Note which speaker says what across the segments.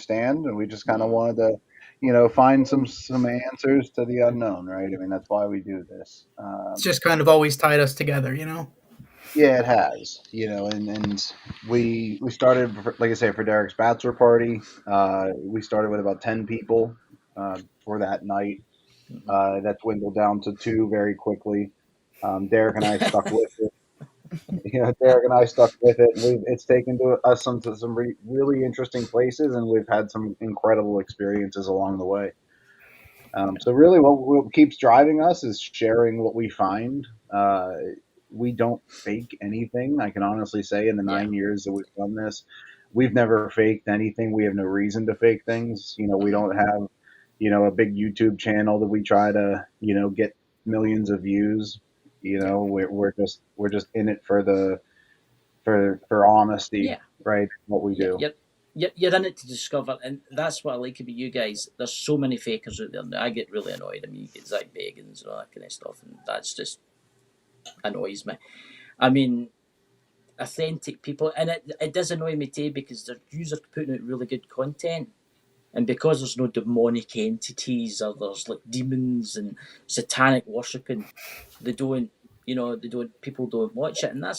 Speaker 1: understand, and we just kind of wanted to, find some answers to the unknown, right? I mean, that's why we do this.
Speaker 2: It's just kind of always tied us together, you know?
Speaker 1: Yeah, it has, and we started, like I say, for Derek's bachelor party. We started with about 10 people for that night. That dwindled down to two very quickly. Derek and I stuck with it. Derek and I stuck with it. It's taken us to some really interesting places, and we've had some incredible experiences along the way. So really, what keeps driving us is sharing what we find. We don't fake anything. I can honestly say, in the
Speaker 3: Yeah.
Speaker 1: 9 years that we've done this, we've never faked anything. We have no reason to fake things. We don't have, a big YouTube channel that we try to, get millions of views. We're just in it for the for honesty,
Speaker 3: Yeah.
Speaker 1: right? What we
Speaker 3: Yeah,
Speaker 1: do.
Speaker 3: you're in it to discover, and that's what I like about you guys. There's so many fakers out there. Now, I get really annoyed. I mean, you get Zach Bagans and all that kind of stuff, and that's just annoys me. I mean, authentic people, and it does annoy me too because they're users putting out really good content, and because there's no demonic entities or there's like demons and satanic worshipping, they don't, people don't watch it, and I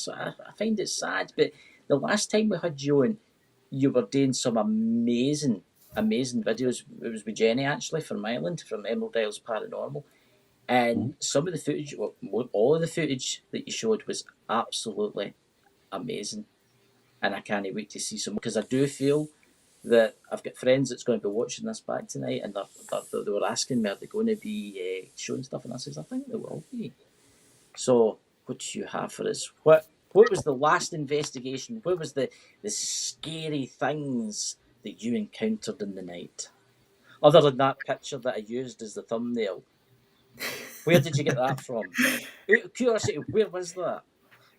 Speaker 3: find it sad. But the last time we had you on, you were doing some amazing videos. It was with Jenny actually from Ireland, from Emerald Isles Paranormal, and
Speaker 1: Mhm.
Speaker 3: some of the footage, well, all of the footage that you showed was absolutely amazing, and I can't wait to see some because I do feel that I've got friends that's going to be watching this back tonight, and they were asking me, are they going to be showing stuff? And I says, I think they will be. So, what do you have for us? What was the last investigation? What was the scary things that you encountered in the night? Other than that picture that I used as the thumbnail, where did you get that from? Out of curiosity, where was that?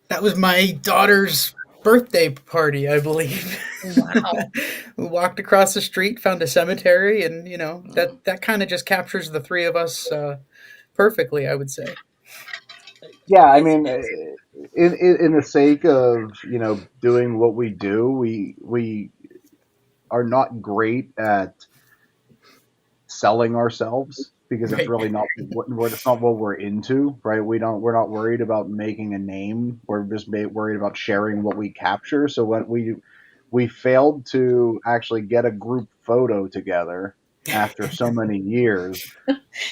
Speaker 2: That was my daughter's birthday party, I believe.
Speaker 4: Wow.
Speaker 2: We walked across the street, found a cemetery, and
Speaker 3: Mm.
Speaker 2: that kind of just captures the three of us perfectly, I would say.
Speaker 1: Yeah, I
Speaker 3: It's
Speaker 1: mean, in the sake of doing what we do, we are not great at selling ourselves because it's
Speaker 2: Right.
Speaker 1: really not it's not what we're into, right? We're not worried about making a name. We're just worried about sharing what we capture. So when we failed to actually get a group photo together after so many years.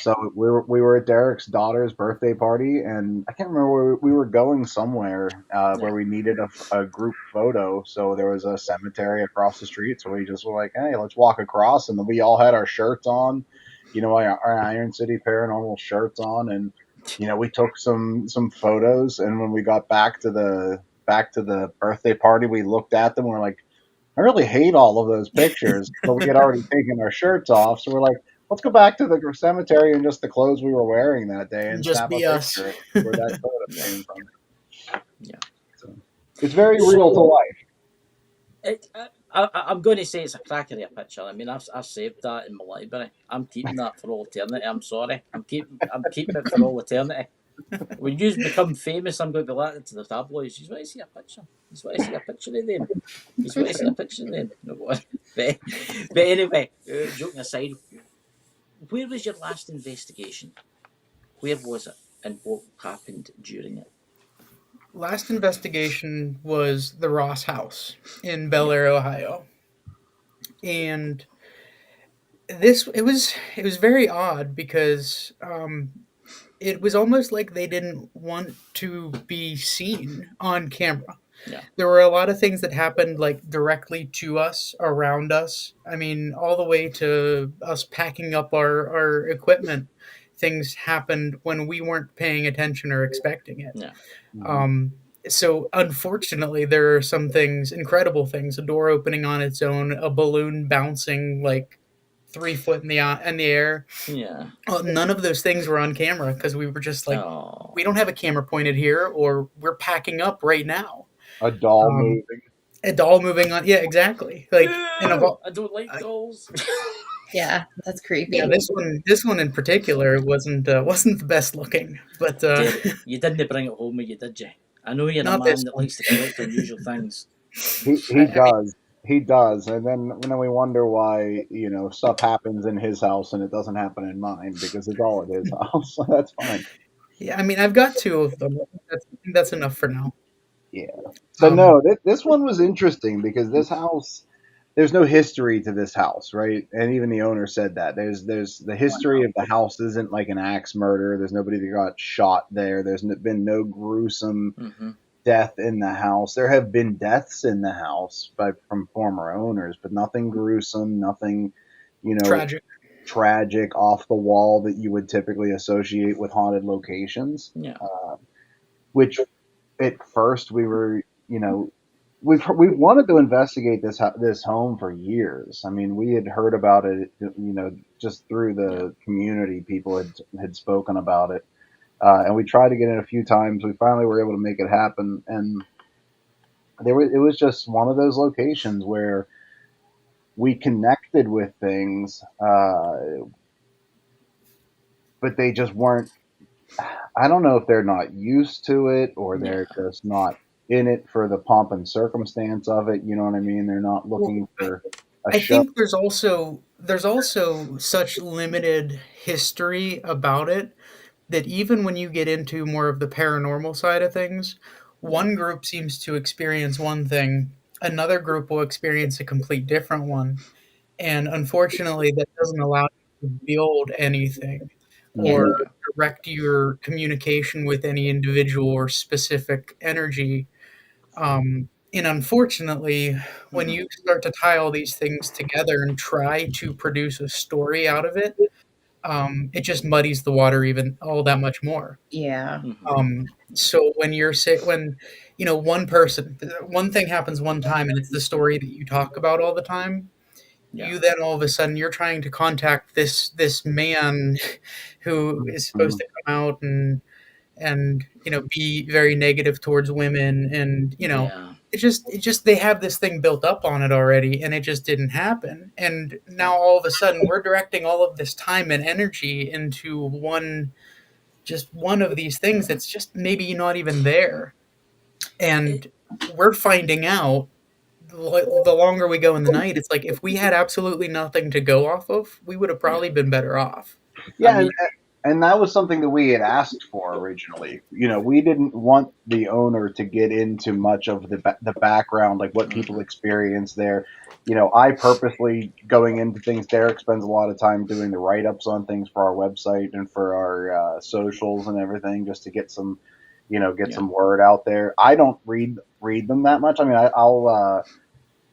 Speaker 1: So we were at Derek's daughter's birthday party, and I can't remember where we were going somewhere
Speaker 3: yeah,
Speaker 1: where we needed a group photo. So there was a cemetery across the street. So we just were like, hey, let's walk across, and then we all had our shirts on, our Iron City Paranormal shirts on, and we took some photos. And when we got back to the birthday party, we looked at them. And we're like, I really hate all of those pictures, but we had already taken our shirts off, so we're like, let's go back to the cemetery in just the clothes we were wearing that day and
Speaker 2: Just
Speaker 1: snap a
Speaker 2: be us.
Speaker 1: picture where that photo
Speaker 3: yeah,
Speaker 1: came from.
Speaker 3: yeah.
Speaker 1: So it's very real to
Speaker 3: So
Speaker 1: life.
Speaker 3: I'm going to say it's a cracker of a picture. I mean, I've saved that in my library. I'm keeping that for all eternity. I'm sorry. I'm keeping it for all eternity. When you become famous, I'm going to be like to the tabloids. You want to see a picture? You want to see a picture of them? You want to see a picture of them? No, what? But anyway, joking aside, where was your last investigation? Where was it, and what happened during it?
Speaker 2: Last investigation was the Ross House in Bel
Speaker 3: Yeah,
Speaker 2: Air, Ohio, and it was very odd because it was almost like they didn't want to be seen on camera.
Speaker 3: yeah,
Speaker 2: There were a lot of things that happened like directly to us, around us. I mean, all the way to us packing up our equipment. Things happened when we weren't paying attention or expecting it.
Speaker 3: yeah.
Speaker 1: Mhm.
Speaker 2: Um, so unfortunately, there are some things, incredible things, a door opening on its own, a balloon bouncing like 3 foot in the air.
Speaker 3: Yeah.
Speaker 2: None of those things were on camera because we were just like, we
Speaker 3: Oh.
Speaker 2: don't have a camera pointed here, or we're packing up right now.
Speaker 1: A doll
Speaker 2: Um,
Speaker 1: moving.
Speaker 2: a doll moving on, yeah, exactly. Like, and of all,
Speaker 3: I don't like dolls.
Speaker 4: Yeah, that's
Speaker 2: yeah,
Speaker 4: creepy.
Speaker 2: this one in particular wasn't the best looking, but
Speaker 3: Derek, you didn't bring it home with you, did you? I know you're a
Speaker 2: not this
Speaker 3: man that
Speaker 2: one.
Speaker 3: likes to collect unusual things.
Speaker 1: He
Speaker 2: I mean,
Speaker 1: does. he does, and then we wonder why stuff happens in his house and it doesn't happen in mine because it's all at his house. So that's fine.
Speaker 2: Yeah, I mean, I've got two of them. I think that's enough for now.
Speaker 1: Yeah. But
Speaker 2: Um,
Speaker 1: no, this one was interesting because this house, there's no history to this house, right? And even the owner said that there's the history of the house isn't like an axe murder. There's nobody that got shot there. There's been no gruesome
Speaker 3: Mm-hmm.
Speaker 1: death in the house. There have been deaths in the house from former owners, but nothing gruesome, nothing, you know,
Speaker 2: tragic.
Speaker 1: tragic off the wall that you would typically associate with haunted locations.
Speaker 3: Yeah.
Speaker 1: Which at first we were, we've wanted to investigate this home for years. I mean, we had heard about it, just through
Speaker 3: Yeah.
Speaker 1: the community. People had spoken about it, and we tried to get in a few times. We finally were able to make it happen, and it was just one of those locations where we connected with things, but they just weren't. I don't know if they're not used to it or
Speaker 3: Yeah.
Speaker 1: they're just not in it for the pomp and circumstance of it. You know what I mean? They're not
Speaker 2: Well,
Speaker 1: looking for a
Speaker 2: I
Speaker 1: show.
Speaker 2: think there's also such limited history about it that even when you get into more of the paranormal side of things,
Speaker 3: Yeah.
Speaker 2: one group seems to experience one thing, another group will experience a complete different one. And unfortunately, that doesn't allow you to build anything
Speaker 4: Yeah.
Speaker 2: or
Speaker 1: Mhm.
Speaker 3: Yeah.
Speaker 2: direct your communication with any individual or specific energy. And unfortunately, when
Speaker 3: Mm-hmm.
Speaker 2: you start to tie all these things together and try to produce a story out of it, it just muddies the water even all that much more.
Speaker 4: Yeah.
Speaker 3: Mm-hmm.
Speaker 2: So when one thing happens one time and it's the story that you talk about all the time,
Speaker 3: Yeah.
Speaker 2: you then all of a sudden you're trying to contact this man who is supposed
Speaker 1: Mhm.
Speaker 2: to come out and be very negative towards women, and
Speaker 3: Yeah.
Speaker 2: it just they have this thing built up on it already, and it just didn't happen, and now all of a sudden we're directing all of this time and energy into one of these things that's just maybe not even there,
Speaker 3: It,
Speaker 2: and we're finding out the longer we go in the night. It's like if we had absolutely nothing to go off of, we would have
Speaker 3: yeah.
Speaker 2: probably been better off.
Speaker 3: I
Speaker 1: Yeah,
Speaker 3: mean,
Speaker 1: and that was something that we had asked for originally. We didn't want the owner to get into much of the background, like what people
Speaker 3: mm-hmm.
Speaker 1: experience there. I purposely going into things. Derek spends a lot of time doing the write ups on things for our website and for our socials and everything, just to get some, get
Speaker 3: Yeah.
Speaker 1: some word out there. I don't read them that much. I mean, I'll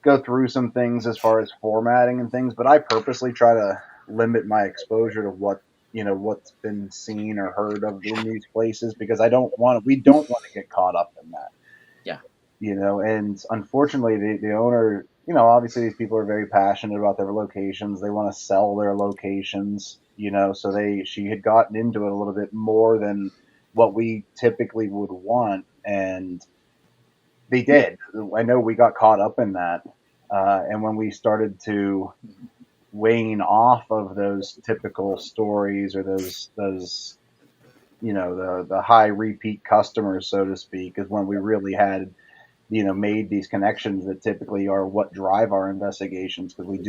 Speaker 1: go through some things as far as formatting and things, but I purposely try to limit my exposure to what's been seen or heard of in these places because we don't want to get caught up in that.
Speaker 3: Yeah.
Speaker 1: And unfortunately the owner, obviously these people are very passionate about their locations. They want to sell their locations, so she had gotten into it a little bit more than what we typically would want, and they did. I know we got caught up in that. And when we started to
Speaker 3: Mm-hmm.
Speaker 1: wane off of those typical stories or those the high repeat customers, so to speak, is when we really had made these connections that typically are what drive our investigations, because we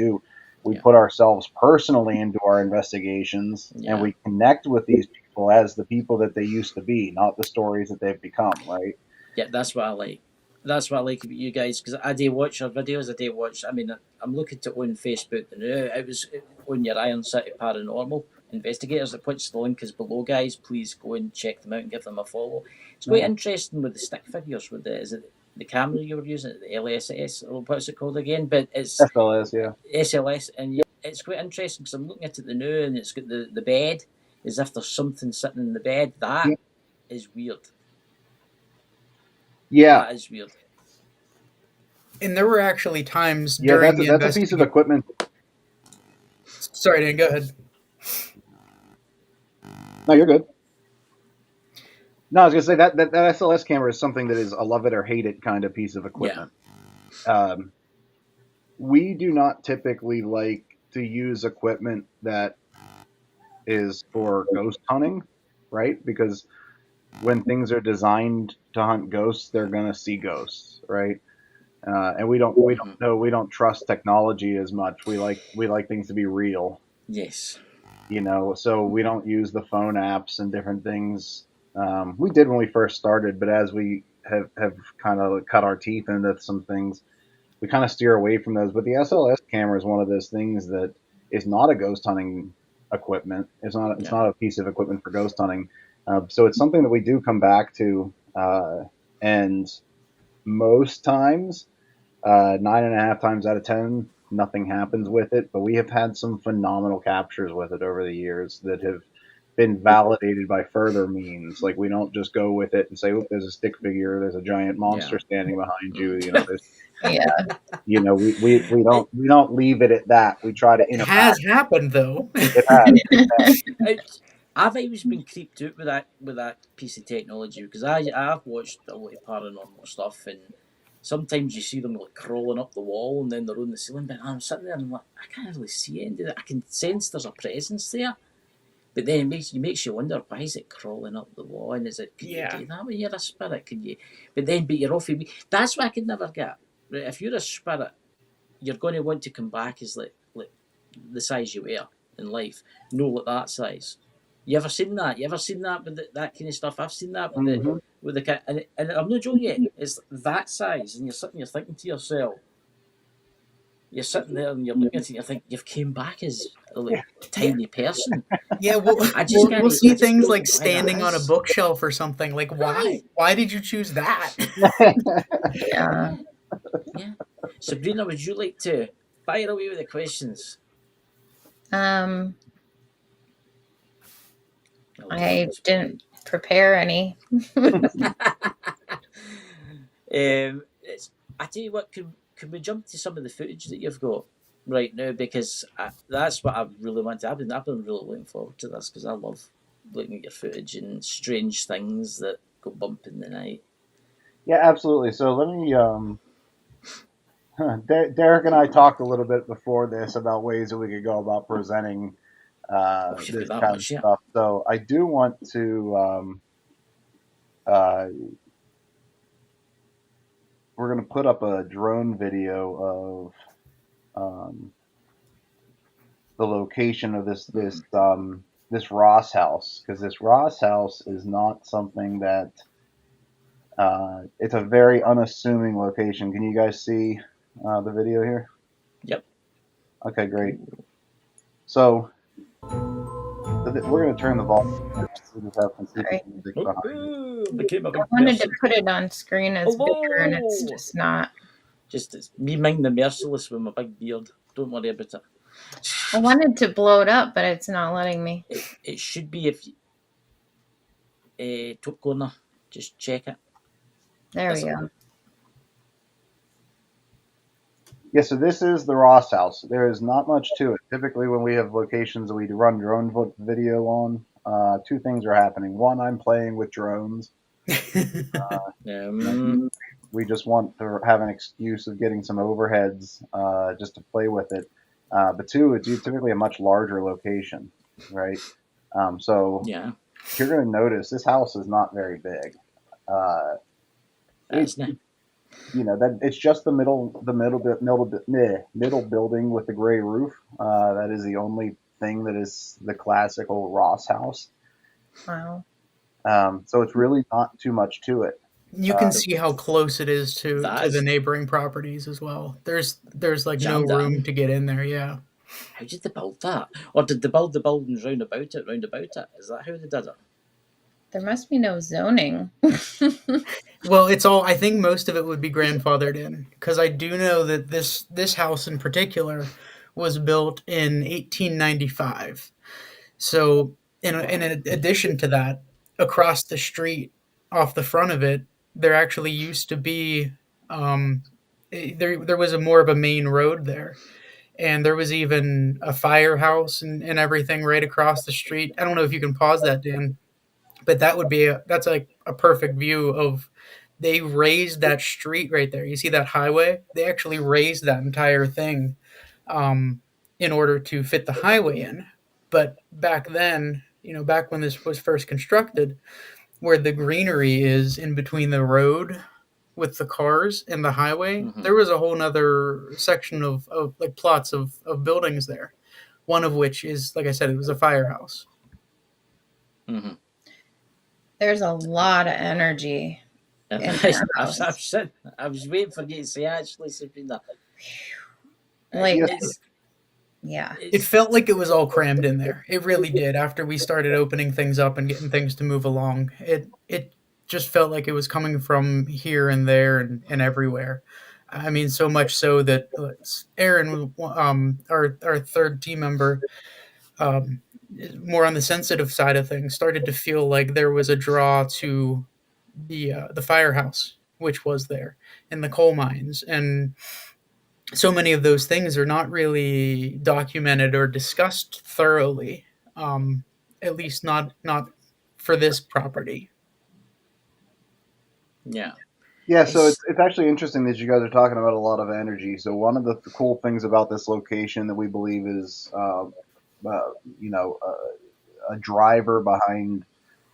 Speaker 3: Yeah.
Speaker 1: put ourselves personally into our investigations and
Speaker 3: Yeah.
Speaker 1: we connect with these people as the people that they used to be, not the stories that they've become, right?
Speaker 3: Yeah. That's what I like. That's what I like about you guys, because I do watch your videos. I do watch. I mean, I'm looking to on Facebook now. It was on your Iron City Paranormal Investigators. Which the link is below, guys. Please go and check them out and give them a follow. It's quite
Speaker 1: Yeah.
Speaker 3: interesting with the stick figures. With is it the camera you were using, the LSS, or what's it called again? But it's
Speaker 1: SLS, yeah.
Speaker 3: SLS, and yeah, it's quite interesting because I'm looking at it now, and it's got the bed, as if there's something sitting in the bed. That
Speaker 1: Yeah.
Speaker 3: is weird.
Speaker 1: Yeah.
Speaker 3: That is weird.
Speaker 2: And there were actually times
Speaker 1: Yeah,
Speaker 2: during the
Speaker 1: that's a piece of
Speaker 2: investigation.
Speaker 1: equipment.
Speaker 2: Sorry, Dan, go ahead.
Speaker 1: No, you're good. No, I was gonna say that SLS camera is something that is a love it or hate it kind of piece of
Speaker 3: Yeah.
Speaker 1: equipment. Um, we do not typically like to use equipment that is for ghost hunting, right? Because when things are designed to hunt ghosts, they're gonna see ghosts, right? and we don't
Speaker 3: Mhm.
Speaker 1: know, we don't trust technology as much. We like things to be real,
Speaker 3: Yes.
Speaker 1: so we don't use the phone apps and different things. We did when we first started, but as we have kind of cut our teeth into some things, we kind of steer away from those. But the SLS camera is one of those things that is not a ghost hunting equipment. It's
Speaker 3: Yeah.
Speaker 1: not a piece of equipment for ghost hunting. So it's something that we do come back to, and most times, 9.5 times out of 10, nothing happens with it. But we have had some phenomenal captures with it over the years that have been validated by further means. Like, we don't just go with it and say, "Oh, there's a stick figure, there's a giant
Speaker 3: Yeah.
Speaker 1: monster standing behind you."
Speaker 3: Mm.
Speaker 1: There's
Speaker 4: Yeah.
Speaker 3: I,
Speaker 1: we don't leave it at that. We try to
Speaker 2: It
Speaker 1: interact.
Speaker 2: has happened though.
Speaker 1: It has.
Speaker 3: I, I've always been creeped out with that piece of technology because I've watched a lot of paranormal stuff, and sometimes you see them like crawling up the wall and then they're on the ceiling. But I'm sitting there and I'm like, I can't really see it. I can sense there's a presence there, but then it makes you wonder, why is it crawling up the wall? And is it, can you
Speaker 2: Yeah.
Speaker 3: do that when you're a spirit? Can you? But you're off of me. That's what I could never get. Right, if you're a spirit, you're going to want to come back as like the size you were in life, no like that size. You ever seen that? You ever seen that with that kind of stuff? I've seen that
Speaker 1: Hmm.
Speaker 3: with the cat, and I'm not joking you. It's that size, and you're thinking to yourself, you're sitting there and you're looking at it, and you think you've came back as a like
Speaker 2: Yeah.
Speaker 3: tiny person.
Speaker 2: Yeah, we'll,
Speaker 3: I just
Speaker 2: we'll
Speaker 3: can't.
Speaker 2: we'll
Speaker 3: I
Speaker 2: see
Speaker 3: just
Speaker 2: things
Speaker 3: don't
Speaker 2: like
Speaker 3: know why that
Speaker 2: standing on a
Speaker 3: is.
Speaker 2: bookshelf or something. Like, why?
Speaker 3: Aye,
Speaker 2: Why did you choose that?
Speaker 4: Yeah.
Speaker 3: yeah. Sabrina, would you like to fire away with the questions?
Speaker 4: Um,
Speaker 3: I'll do
Speaker 4: I
Speaker 3: this one.
Speaker 4: didn't prepare any.
Speaker 3: It's, I tell you what, can we jump to some of the footage that you've got right now? Because that's what I really want to. I've been really looking forward to this because I love looking at your footage and strange things that go bump in the night.
Speaker 1: Yeah, absolutely. So let me. Derek and I talked a little bit before this about ways that we could go about presenting
Speaker 3: Oh, you've got
Speaker 1: this
Speaker 3: that
Speaker 1: kind of
Speaker 3: much, yeah.
Speaker 1: stuff. So I do want to. Uh, we're going to put up a drone video of the location of this Ross house, because this Ross house is not something that it's a very unassuming location. Can you guys see the video here?
Speaker 3: Yep.
Speaker 1: Okay, great. So we're going to turn the volume down. We just have some creepy
Speaker 4: Sorry.
Speaker 1: music
Speaker 3: Oh,
Speaker 1: behind it.
Speaker 3: became a
Speaker 4: I
Speaker 3: big
Speaker 4: wanted to
Speaker 3: person.
Speaker 4: put it on screen as bigger and it's
Speaker 3: Hello.
Speaker 4: just not.
Speaker 3: Just it's me, mind the merciless with my big beard. Don't worry about it.
Speaker 4: I wanted to blow it up, but it's not letting me.
Speaker 3: It should be if top corner. Just check it.
Speaker 4: There
Speaker 3: That's
Speaker 4: we
Speaker 3: it.
Speaker 4: go.
Speaker 1: Yeah, so this is the Ross house. There is not much to it. Typically, when we have locations that we run drone video on, two things are happening. One, I'm playing with drones.
Speaker 3: Um,
Speaker 1: We just want to have an excuse of getting some overheads just to play with it. But two, it's typically a much larger location, right? So
Speaker 3: yeah,
Speaker 1: you're going to notice this house is not very big. Uh, it,
Speaker 3: that's it.
Speaker 1: that it's just the middle building with the gray roof. That is the only thing that is the classical Ross house.
Speaker 4: Wow.
Speaker 1: So it's really not too much to it.
Speaker 2: You
Speaker 1: Uh,
Speaker 2: can see how close it is
Speaker 3: That
Speaker 2: to the
Speaker 3: is
Speaker 2: neighboring proproperties as well. There's like no
Speaker 3: jammed it
Speaker 2: room
Speaker 3: in.
Speaker 2: to get in there. Yeah.
Speaker 3: How did they build that? Or did they build the buildings round about it? Round about it? Is that how they did it?
Speaker 4: There must be no zoning.
Speaker 2: Well, it's all. I think most of it would be grandfathered in because I do know that this house in particular was built in 1895. So in addition to that, across the street, off the front of it, there actually used to be um, there was a more of a main road there, and there was even a firehouse and everything right across the street. I don't know if you can pause that, Dan, but that's like a perfect view of they raised that street right there. You see that highway? They actually raised that entire thing um, in order to fit the highway in. But back then, back when this was first constructed, where the greenery is in between the road with the cars and the highway,
Speaker 3: Mm-hmm.
Speaker 2: there was a whole nother section of like plots of buildings there. One of which is, like I said, it was a firehouse.
Speaker 3: Mm-hmm.
Speaker 4: There's a lot of energy in
Speaker 3: I,
Speaker 4: that
Speaker 3: I've,
Speaker 4: house.
Speaker 3: I was waiting for you to say, actually, Sabrina.
Speaker 4: Like,
Speaker 1: Yes,
Speaker 3: It's
Speaker 4: yeah.
Speaker 2: It
Speaker 3: it's
Speaker 2: felt like it was all crammed in there. It really did. After we started opening things up and getting things to move along, it just felt like it was coming from here and there and everywhere. I mean, so much so that Aaron, our third team member, um, more on the sensitive side of things, started to feel like there was a draw to the firehouse, which was there, and the coal mines, and so many of those things are not really documented or discussed thoroughly. Um, at least not for this property.
Speaker 3: yeah,
Speaker 1: yeah. So
Speaker 3: it's
Speaker 1: it's actually interesting that you guys are talking about a lot of energy. So one of the cool things about this location that we believe is, you know, a driver behind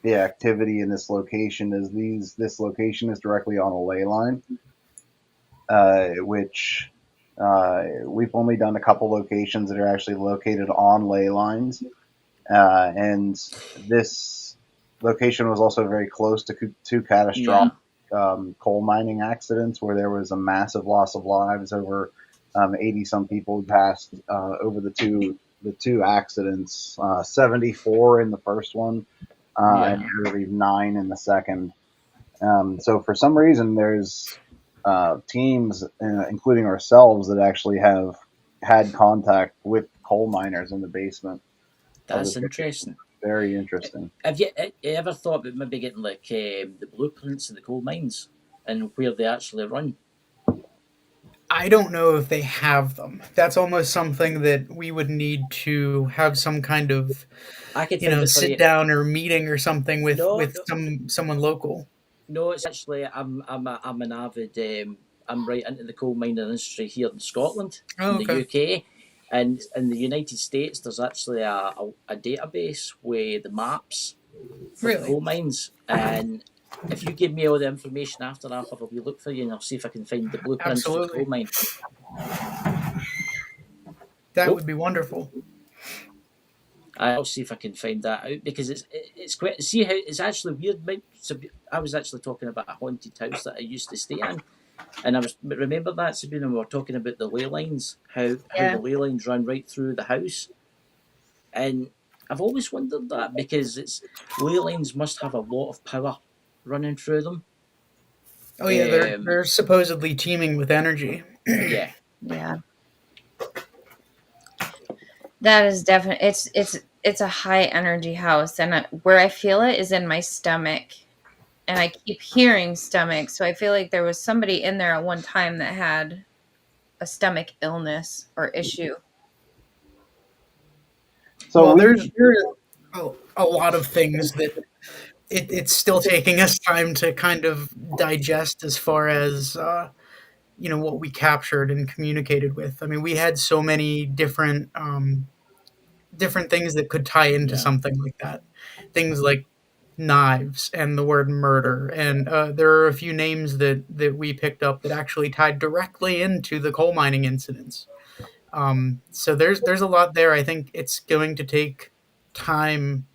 Speaker 1: the activity in this location is this location is directly on a ley line, which we've only done a couple locations that are actually located on ley lines, and this location was also very close to two
Speaker 3: yeah,
Speaker 1: catastrophic coal mining accidents where there was a massive loss of lives. Over 80 some people passed over the two accidents. 74 in the first one, and
Speaker 3: yeah.
Speaker 1: I believe 9 in the second. So for some reason, there's teams, including ourselves, that actually have had contact with coal miners in the basement of
Speaker 3: That's
Speaker 1: this.
Speaker 3: interesting.
Speaker 1: Very interesting.
Speaker 3: Have you ever thought about maybe getting like the blueprints of the coal mines and where they actually run?
Speaker 2: I don't know if they have them. That's almost something that we would need to have some kind of,
Speaker 3: I could find it for
Speaker 2: sit
Speaker 3: you.
Speaker 2: down or meeting or something with
Speaker 3: No,
Speaker 2: with
Speaker 3: no,
Speaker 2: someone local.
Speaker 3: no. It's actually I'm an avid I'm right into the coal mining industry here in Scotland,
Speaker 2: Oh,
Speaker 3: in the
Speaker 2: okay.
Speaker 3: UK, and in the United States. There's actually a database with the maps for the
Speaker 2: Really?
Speaker 3: coal mines, and if you give me all the information after, I'll have a wee look for you and I'll see if I can find the blueprints for the coal
Speaker 2: Absolutely.
Speaker 3: mine.
Speaker 2: That
Speaker 3: Oh,
Speaker 2: would be wonderful.
Speaker 3: I'll see if I can find that out because it's quite. See how it's actually weird. I was actually talking about a haunted house that I used to stay in, and I was remember that Sabrina, we were talking about the ley lines, how the
Speaker 4: Yeah.
Speaker 3: ley lines run right through the house, and I've always wondered that because it's ley lines must have a lot of power running through them.
Speaker 2: Oh yeah,
Speaker 3: Um,
Speaker 2: they're supposedly teeming with energy.
Speaker 3: yeah,
Speaker 4: Yeah. That is definitely it's a high energy house, and where I feel it is in my stomach, and I keep hearing stomach, so I feel like there was somebody in there at one time that had a stomach illness or issue.
Speaker 1: So
Speaker 2: Well,
Speaker 1: we
Speaker 2: there's a lot of things that it's still taking us time to kind of digest as far as what we captured and communicated with. I mean, we had so many different things that could tie into
Speaker 3: yeah,
Speaker 2: something like that. Things like knives and the word murder, and there are a few names that we picked up that actually tied directly into the coal mining incidents. So there's a lot there. I think it's going to take time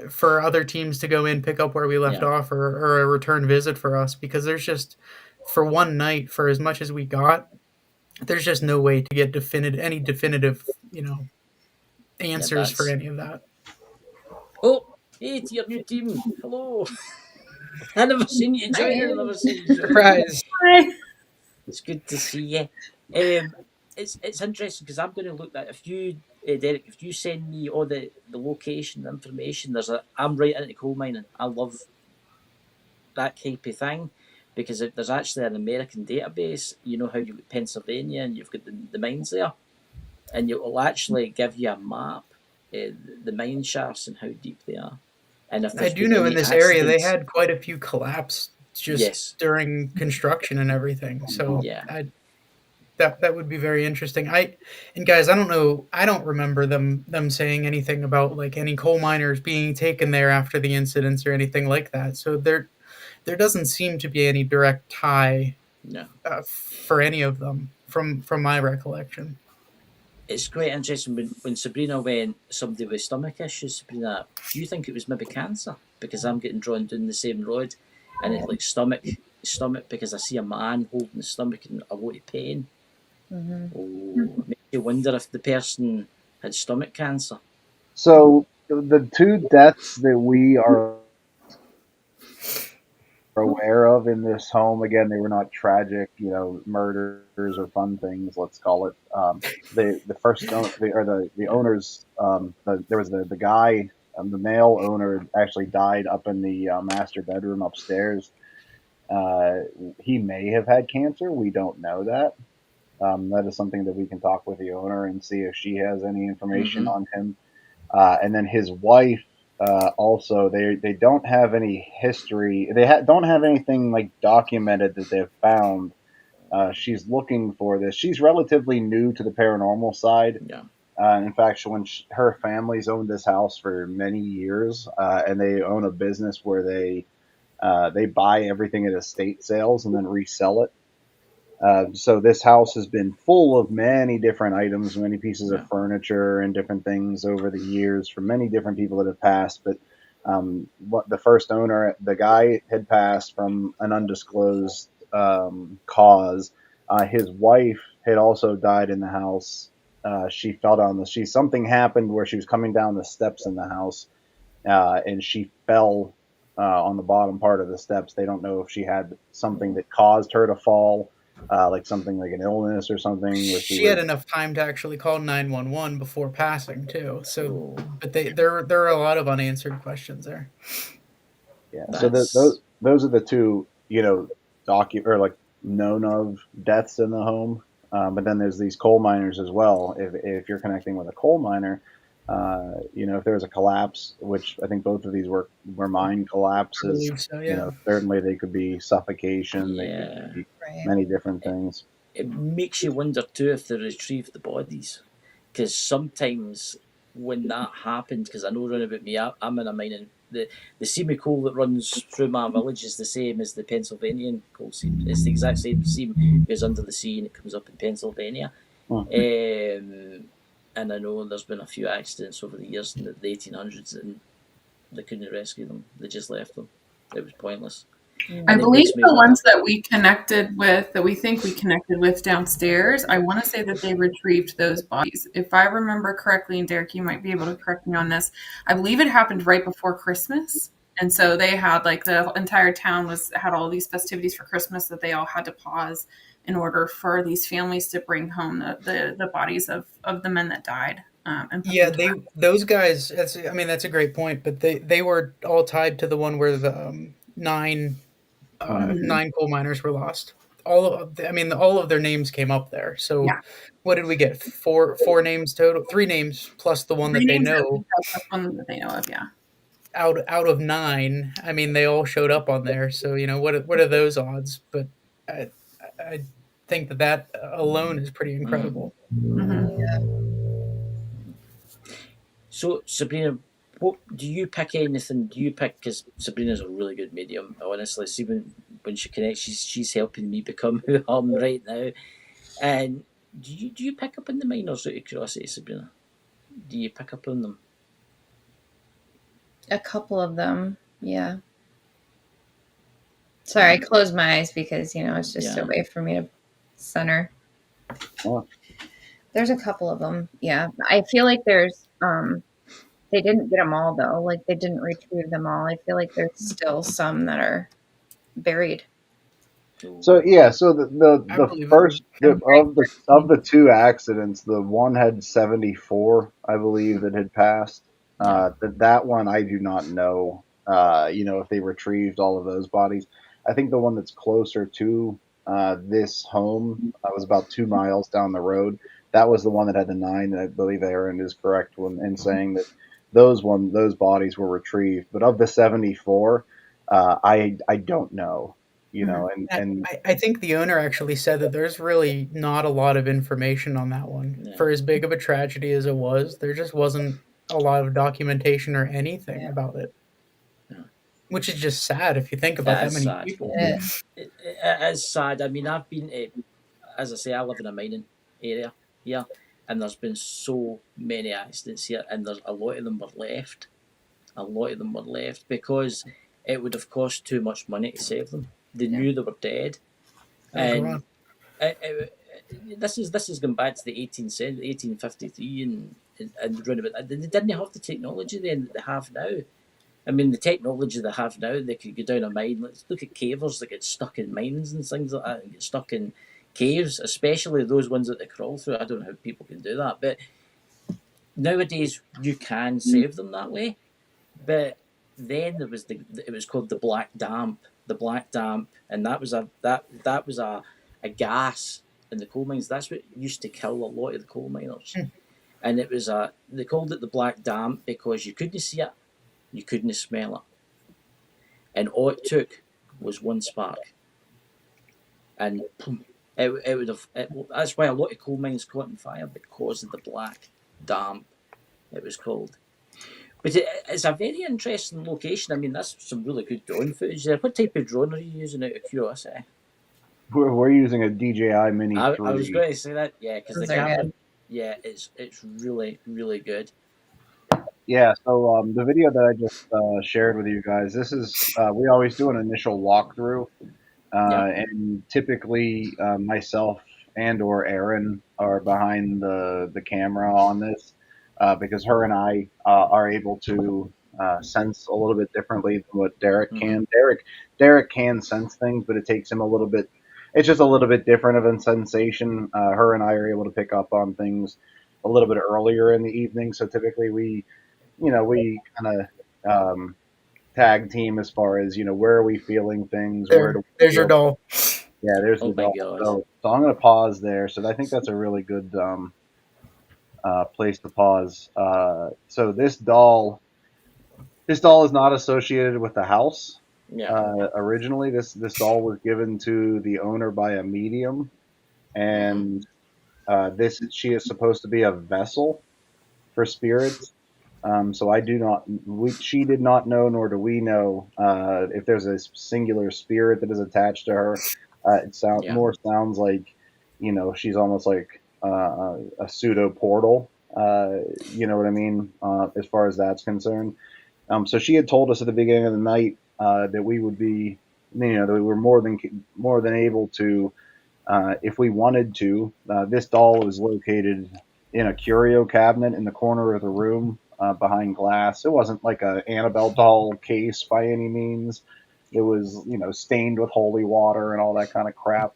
Speaker 2: for other teams to go in, pick up where we left
Speaker 3: yeah.
Speaker 2: off, or a return visit for us, because there's just for one night, for as much as we got, there's just no way to get definitive
Speaker 3: Yeah,
Speaker 2: answers for
Speaker 3: that's.
Speaker 2: any of that.
Speaker 3: Oh, hey, to your new team. Hello. I never seen you join in. I never seen you join in.
Speaker 2: Surprise!
Speaker 4: Hi.
Speaker 3: It's good to see you. It's interesting because I'm going to look at if you, Derek, if you send me all the location information. I'm right into coal mining. I love that type of thing because there's actually an American database. You know how you've got Pennsylvania and you've got the mines there, and it will actually give you a map, the mine shafts and how deep they are, and if
Speaker 2: I
Speaker 3: there's
Speaker 2: do
Speaker 3: been
Speaker 2: know in
Speaker 3: any
Speaker 2: this area they
Speaker 3: accidents.
Speaker 2: had quite a few collapse just
Speaker 3: Yes,
Speaker 2: during construction and everything. So
Speaker 3: yeah,
Speaker 2: that would be very interesting. And guys, I don't know. I don't remember them saying anything about like any coal miners being taken there after the incidents or anything like that. So there doesn't seem to be any direct tie
Speaker 3: Yeah.
Speaker 2: for any of them from my recollection.
Speaker 3: It's quite interesting when Sabrina went, somebody with stomach issues, Sabrina, do you think it was maybe cancer? Because I'm getting drawn down the same road, and it's like stomach, because I see a man holding the stomach in a lot of pain.
Speaker 4: Mm-hmm.
Speaker 3: Oh, it makes you wonder if the person had stomach cancer.
Speaker 1: So the two deaths that we are aware of in this home, again, they were not tragic, murders or fun things, let's call it. The first the owners, there was the guy, the male owner actually died up in the master bedroom upstairs. Uh, he may have had cancer. We don't know that. That is something that we can talk with the owner and see if she has any information
Speaker 3: Mm-hmm.
Speaker 1: on him. And then his wife, also, they don't have any history. They don't have anything like documented that they've found. She's looking for this. She's relatively new to the paranormal side.
Speaker 3: Yeah.
Speaker 1: In fact, her family's owned this house for many years, and they own a business where they buy everything at estate sales and then resell it. So this house has been full of many different items, many pieces
Speaker 3: Yeah.
Speaker 1: of furniture and different things over the years from many different people that have passed. But what the first owner, the guy had passed from an undisclosed cause. His wife had also died in the house. She fell down something happened where she was coming down the steps in the house, and she fell on the bottom part of the steps. They don't know if she had something that caused her to fall, like something like an illness or something where she
Speaker 2: She had
Speaker 1: was.
Speaker 2: enough time to actually call 911 before passing too. So,
Speaker 3: Oh,
Speaker 2: but there are a lot of unanswered questions there.
Speaker 1: Yeah. So
Speaker 3: that's
Speaker 1: those are the two, or like known of deaths in the home. But then there's these coal miners as well. If you're connecting with a coal miner, if there's a collapse, which I think both of these were mine
Speaker 2: I
Speaker 1: collapses,
Speaker 2: believe so. Yeah.
Speaker 1: certainly they could be suffocation. They could
Speaker 3: yeah.
Speaker 1: be
Speaker 4: Right.
Speaker 1: many different things.
Speaker 3: It makes you wonder too if they retrieve the bodies, because sometimes when that happens, because I know around about me, I'm in a mine, and the semi coal that runs through my village is the same as the Pennsylvanian coal seam. It's the exact same seam. It goes under the sea and it comes up in Pennsylvania.
Speaker 1: Hmm.
Speaker 3: And I know there's been a few accidents over the years in the 1800s, and they couldn't rescue them. They just left them. It was pointless.
Speaker 5: I
Speaker 3: And it
Speaker 5: believe
Speaker 3: makes me
Speaker 5: the
Speaker 3: wonder.
Speaker 5: ones that we connected with, that we think we connected with downstairs, I want to say that they retrieved those bodies. If I remember correctly, and Derek, you might be able to correct me on this, I believe it happened right before Christmas. And so they had like the entire town had all these festivities for Christmas that they all had to pause in order for these families to bring home the bodies of the men that died, and put
Speaker 2: Yeah,
Speaker 5: them to
Speaker 2: those guys. That's a great point. But they were all tied to the one where the
Speaker 1: Hmm.
Speaker 5: Mhm.
Speaker 2: nine coal miners were lost. All of their names came up there. So,
Speaker 5: Yeah.
Speaker 2: what did we get? Four names total. Three names plus the one
Speaker 5: Three
Speaker 2: that they
Speaker 5: names that
Speaker 2: know.
Speaker 5: that's one that they know of, yeah.
Speaker 2: Out of nine. They all showed up on there. So what are those odds? But I I think that alone is pretty
Speaker 3: Mm.
Speaker 2: incredible.
Speaker 5: Mhm.
Speaker 3: So Sabrina, what do you pick anything? Do you pick, because Sabrina's a really good medium. Honestly, see when she connects, she's helping me become who I'm right now. And do you pick up on the minors out of curiosity, Sabrina? Do you pick up on them?
Speaker 4: A couple of them, yeah. Sorry, I closed my eyes because it's just a
Speaker 3: Yeah.
Speaker 4: way for me to center.
Speaker 1: Oh,
Speaker 4: There's a couple of them, yeah. I feel like they didn't get them all though. Like they didn't retrieve them all. I feel like there's still some that are buried.
Speaker 1: so yeah, so
Speaker 2: I
Speaker 1: the
Speaker 2: believe it.
Speaker 1: first
Speaker 4: And
Speaker 1: of the two accidents, the one had 74, I believe, that had passed.
Speaker 3: Yeah.
Speaker 1: That one I do not know. If they retrieved all of those bodies. I think the one that's closer to this home was about 2 miles down the road. That was the one that had the nine. And I believe Aaron is correct in saying that those bodies were retrieved. But of the 74, I don't know.
Speaker 5: Mhm.
Speaker 2: I think the owner actually said that there's really not a lot of information on that one.
Speaker 3: Yeah.
Speaker 2: For as big of a tragedy as it was, there just wasn't a lot of documentation or anything
Speaker 4: Yeah.
Speaker 2: about it.
Speaker 3: Yeah.
Speaker 2: which is just sad if you think about
Speaker 3: That
Speaker 2: that
Speaker 3: is
Speaker 2: many
Speaker 3: sad.
Speaker 2: people.
Speaker 4: Yeah.
Speaker 3: It is sad. I mean, I've been to, as I say, I live in a mining area here, and there's been so many accidents here, and there's a lot of them were left. A lot of them were left because it would have cost too much money to save them. They knew they were dead,
Speaker 2: That was
Speaker 3: and
Speaker 2: wrong.
Speaker 3: this is going back to the 18th century, 1853, and round about. They didn't have the technology then that they have now. I mean, the technology they have now, they could go down a mine. Let's look at cavers that get stuck in mines and things like that, and get stuck in caves, especially those ones that they crawl through. I don't know how people can do that, but nowadays you can save them that way. But then there was it was called the black damp, and that was a gas in the coal mines. That's what used to kill a lot of the coal miners, and it was they called it the black damp because you couldn't see it, you couldn't smell it, and all it took was one spark, and boom, it would have. That's why a lot of coal mines caught on fire because of the black damp. It was called. But it's a very interesting location. I mean, that's some really good drone footage there. What type of drone are you using out of curiosity?
Speaker 1: We're using a DJI Mini
Speaker 3: I was
Speaker 1: 3.
Speaker 3: going to say that, yeah, because the
Speaker 4: Those are
Speaker 3: camera,
Speaker 4: good.
Speaker 3: yeah, it's really really good.
Speaker 1: Yeah, so the video that I just shared with you guys, this is we always do an initial walkthrough,
Speaker 3: Yeah,
Speaker 1: and typically myself and or Aaron are behind the camera on this because her and I are able to sense a little bit differently than what Derek
Speaker 3: mm-hmm.
Speaker 1: can. Derek can sense things, but it takes him a little bit. It's just a little bit different of a sensation. Her and I are able to pick up on things a little bit earlier in the evening, so typically we kind of tag team as far as where are we feeling things, where do we
Speaker 2: There's your
Speaker 1: feel.
Speaker 2: doll.
Speaker 1: Yeah, there's
Speaker 3: Oh
Speaker 1: the
Speaker 3: my
Speaker 1: doll.
Speaker 3: god,
Speaker 1: So I'm going to pause there. So I think that's a really good place to pause. So this doll is not associated with the house.
Speaker 3: yeah,
Speaker 1: Originally, this doll was given to the owner by a medium,
Speaker 3: mm-hmm.
Speaker 1: and this she is supposed to be a vessel for spirits. So I do not. She did not know, nor do we know, if there's a singular spirit that is attached to her.
Speaker 3: Yeah,
Speaker 1: Sounds like, she's almost like a pseudo portal. You know what I mean? As far as that's concerned. So she had told us at the beginning of the night that we would be, that we were more than able to, if we wanted to. This doll was located in a curio cabinet in the corner of the room behind glass. It wasn't like a Annabelle doll case by any means. It was, stained with holy water and all that kind of crap.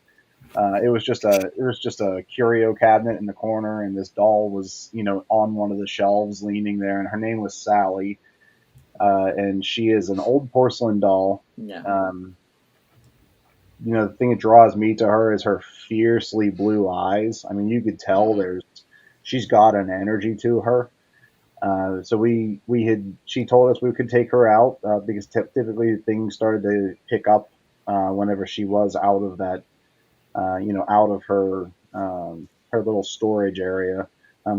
Speaker 1: It was just a curio cabinet in the corner, and this doll was, on one of the shelves, leaning there, and her name was Sally, and she is an old porcelain doll.
Speaker 3: yeah,
Speaker 1: Um, the thing that draws me to her is her fiercely blue eyes. I mean, you could tell
Speaker 3: mm-hmm.
Speaker 1: she's got an energy to her. So she told us we could take her out because typically things started to pick up whenever she was out of that, out of her little storage area.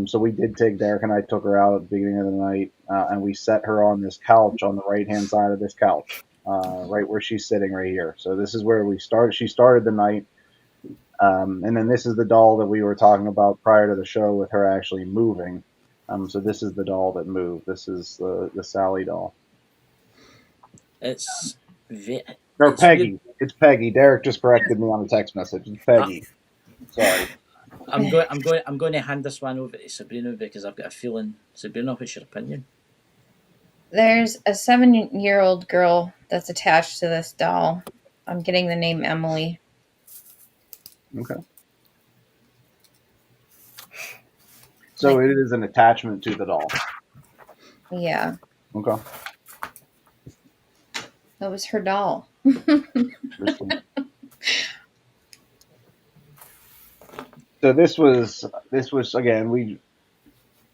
Speaker 1: So we did take Derek and I took her out at the beginning of the night, and we set her on this couch on the right hand side of this couch, right where she's sitting right here. So this is where we started. She started the night, and then this is the doll that we were talking about prior to the show with her actually moving. So this is the doll that moved. This is the Sally doll.
Speaker 3: It's
Speaker 1: Or
Speaker 3: it's weird.
Speaker 1: Peggy. It's Peggy. Derek just corrected me on the text message. It's Peggy. Sorry.
Speaker 3: I'm going to hand this one over to Sabrina because I've got a feeling. Sabrina, what's your opinion?
Speaker 4: There's a 7-year-old girl that's attached to this doll. I'm getting the name Emily.
Speaker 1: Okay. So it is an attachment to the doll.
Speaker 4: Yeah,
Speaker 1: Okay.
Speaker 4: that was her doll.
Speaker 1: So this was again,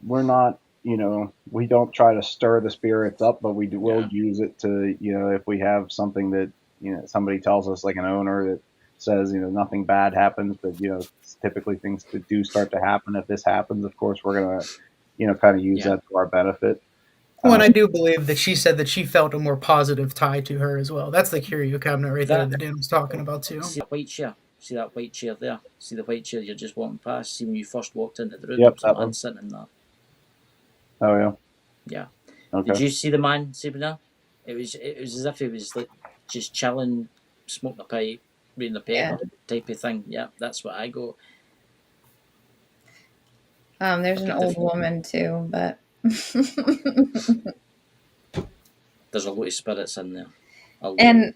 Speaker 1: we're not, we don't try to stir the spirits up, but will use it to, if we have something that, somebody tells us, like an owner that says, nothing bad happens, but, typically things that do start to happen. If this happens, of course, we're going to, kind of use that to our benefit.
Speaker 2: Well, and I do believe that she said that she felt a more positive tie to her as well. That's the curio cabinet right there
Speaker 3: That
Speaker 2: that Dan was talking about too.
Speaker 3: see that white chair. See that white chair there. See the white chair you're just walking past. See when you first walked into the room, there
Speaker 1: Yep,
Speaker 3: was a
Speaker 1: that
Speaker 3: man
Speaker 1: one.
Speaker 3: sitting in that.
Speaker 1: Oh yeah.
Speaker 3: Yeah. Did
Speaker 1: Okay.
Speaker 3: you see the man, Sabrina? It was as if he was like just chilling, smoking a pipe, reading the
Speaker 4: Yeah.
Speaker 3: paper, type of thing. Yeah, that's what I go.
Speaker 4: There's
Speaker 3: Like
Speaker 4: an
Speaker 3: a
Speaker 4: old
Speaker 3: different.
Speaker 4: woman too, but
Speaker 3: There's a lot of spirits in there. A lot.
Speaker 4: and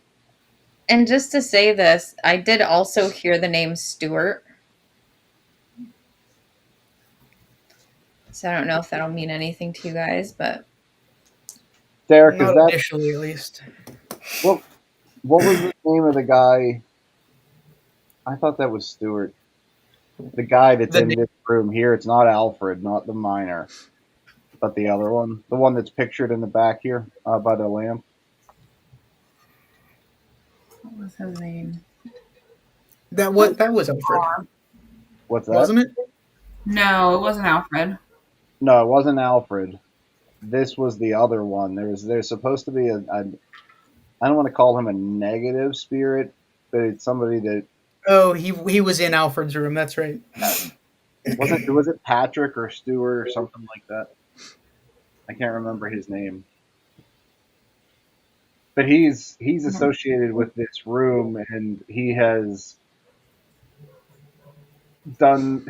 Speaker 4: and just to say this, I did also hear the name Stuart. So I don't know if that'll mean anything to you guys, but
Speaker 1: Derek, is
Speaker 2: Not
Speaker 1: that
Speaker 2: initially, at least.
Speaker 1: what? What was the name of the guy? I thought that was Stuart. The guy that's
Speaker 2: The
Speaker 1: in this room here. It's not Alfred, not the miner, but the other one, the one that's pictured in the back here by the lamp.
Speaker 5: What was his name?
Speaker 2: that was Alfred,
Speaker 1: What's that?
Speaker 2: wasn't it?
Speaker 5: No, it wasn't Alfred.
Speaker 1: No, it wasn't Alfred. This was the other one. There's supposed to be a I don't want to call him a negative spirit, but it's somebody that
Speaker 2: Oh, he was in Alfred's room. That's right.
Speaker 1: was it Patrick or Stewart or something like that. I can't remember his name, but he's associated with this room, and he has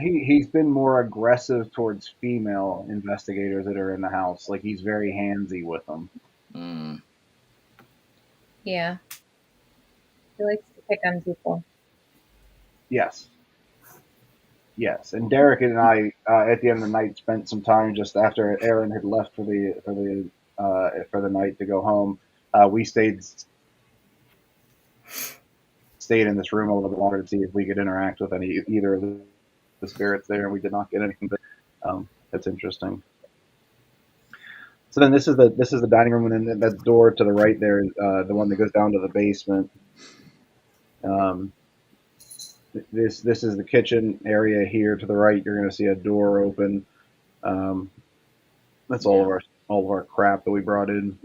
Speaker 1: he's been more aggressive towards female investigators that are in the house. Like he's very handsy with them.
Speaker 3: Mm.
Speaker 4: yeah. He likes to pick on people.
Speaker 1: Yes. Yes, and Derek and I, at the end of the night, spent some time just after Aaron had left for the night to go home. We stayed in this room a little bit longer to see if we could interact with either of the spirits there, and we did not get anything. But that's interesting. So then this is the dining room, and then that door to the right there, the one that goes down to the basement. This is the kitchen area here to the right. You're going to see a door open. That's all of our crap that we brought in.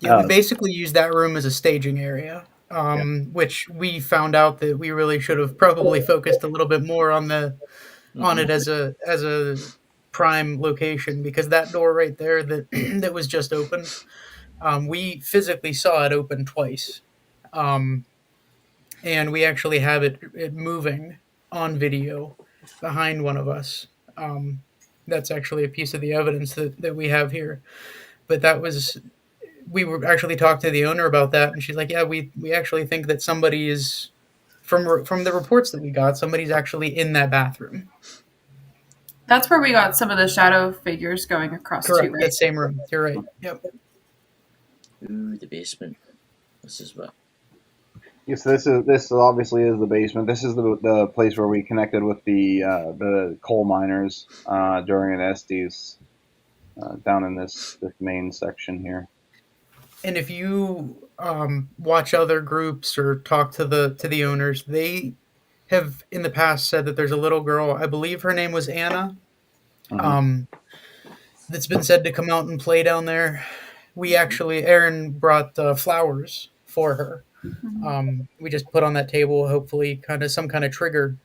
Speaker 2: Yeah, we basically used that room as a staging area,
Speaker 1: Yeah.
Speaker 2: which we found out that we really should have probably focused a little bit more on it as a prime location, because that door right there that that was just opened, we physically saw it open twice, um, and we actually have it moving on video behind one of us. Um, that's actually a piece of the evidence that we have here. But that was we were actually talked to the owner about that, and she's like, "Yeah, we actually think that somebody is from the reports that we got, somebody's actually in that bathroom."
Speaker 5: That's where we got some of the shadow figures going across too,
Speaker 2: Correct.
Speaker 5: right?
Speaker 2: That same room. You're right. Yep.
Speaker 3: Ooh, the basement. This is what.
Speaker 1: Yes, this obviously is the basement. This is the place where we connected with the coal miners during an Estes down in this main section here.
Speaker 2: And if you watch other groups or talk to the owners, they have in the past said that there's a little girl. I believe her name was Anna.
Speaker 1: Mhm.
Speaker 2: Um, that's been said to come out and play down there. We actually, Aaron brought flowers for her. We just put on that table, hopefully, kind of some kind of trigger.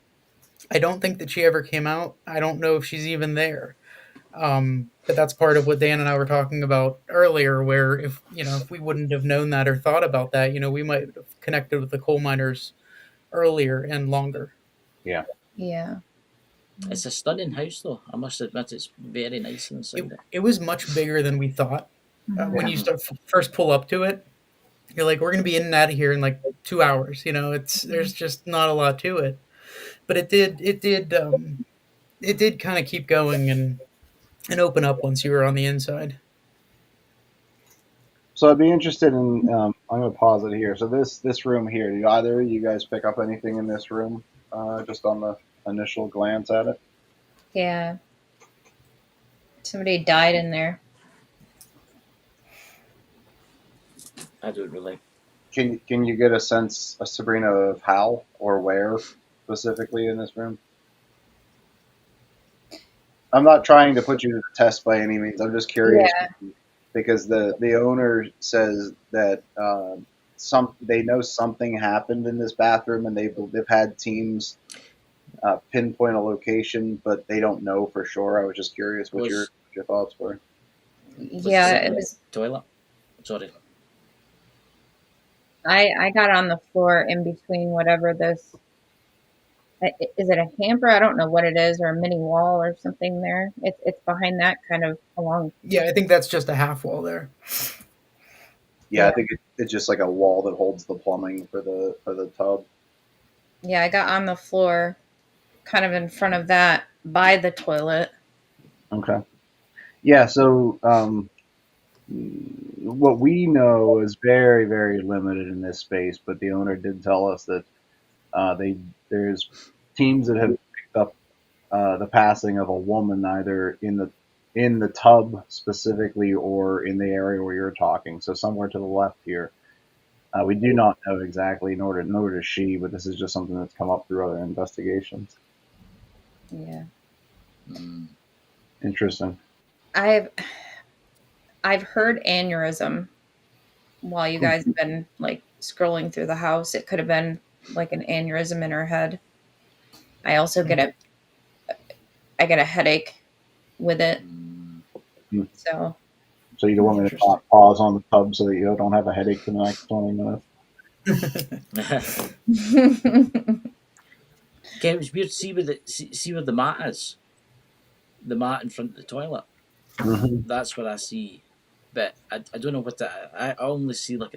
Speaker 2: I don't think that she ever came out. I don't know if she's even there. But that's part of what Dan and I were talking about earlier, where if we wouldn't have known that or thought about that, we might have connected with the coal miners earlier and longer.
Speaker 1: Yeah.
Speaker 4: Yeah.
Speaker 3: It's a stunning house, though. I must admit, it's very nice inside it.
Speaker 2: It was much bigger than we thought. When
Speaker 1: Yeah.
Speaker 2: you first pull up to it, you're like, we're going to be in and out of here in like 2 hours. There's just not a lot to it, but it did kind of keep going and open up once you were on the inside.
Speaker 1: So I'd be interested in. I'm gonna pause it here. So this room here. Do either of you guys pick up anything in this room? Just on the initial glance at it.
Speaker 4: Yeah. Somebody died in there.
Speaker 3: I don't really.
Speaker 1: Can you get a sense, Sabrina, of how or where specifically in this room? I'm not trying to put you to the test by any means. I'm just curious.
Speaker 4: Yeah.
Speaker 1: because the owner says that they know something happened in this bathroom, and they've had teams pinpoint a location, but they don't know for sure. I was just curious what
Speaker 3: Was
Speaker 1: your thoughts were.
Speaker 3: was
Speaker 4: Yeah,
Speaker 3: this in
Speaker 4: it
Speaker 3: the
Speaker 4: was.
Speaker 3: toilet? Sorry.
Speaker 4: I got on the floor in between whatever this is. It a hamper? I don't know what it is, or a mini wall or something there. It's behind that kind of along.
Speaker 2: Yeah, I think that's just a half wall there.
Speaker 1: Yeah,
Speaker 4: Yeah,
Speaker 1: I think it's just like a wall that holds the plumbing for the tub.
Speaker 4: yeah. I got on the floor, kind of in front of that by the toilet.
Speaker 1: Okay. Yeah. So what we know is very very limited in this space, but the owner did tell us that there's teams that have picked up the passing of a woman either in the tub specifically or in the area where you're talking. So somewhere to the left here. We do not know exactly, nor does she, but this is just something that's come up through other investigations.
Speaker 4: Yeah,
Speaker 3: Mm.
Speaker 1: Interesting.
Speaker 4: I've I've heard aneurysm while you guys have been like scrolling through the house. It could have been like an aneurysm in her head. I also get a headache with it.
Speaker 3: Mm.
Speaker 4: So
Speaker 1: So you don't want me to
Speaker 2: Interesting.
Speaker 1: pause on the tub so that you don't have a headache for the next 20 minutes?
Speaker 3: Okay, it was weird. See where the mat is. The mat in front of the toilet.
Speaker 1: Mm-hmm.
Speaker 3: That's what I see. But I don't know what that. I only see like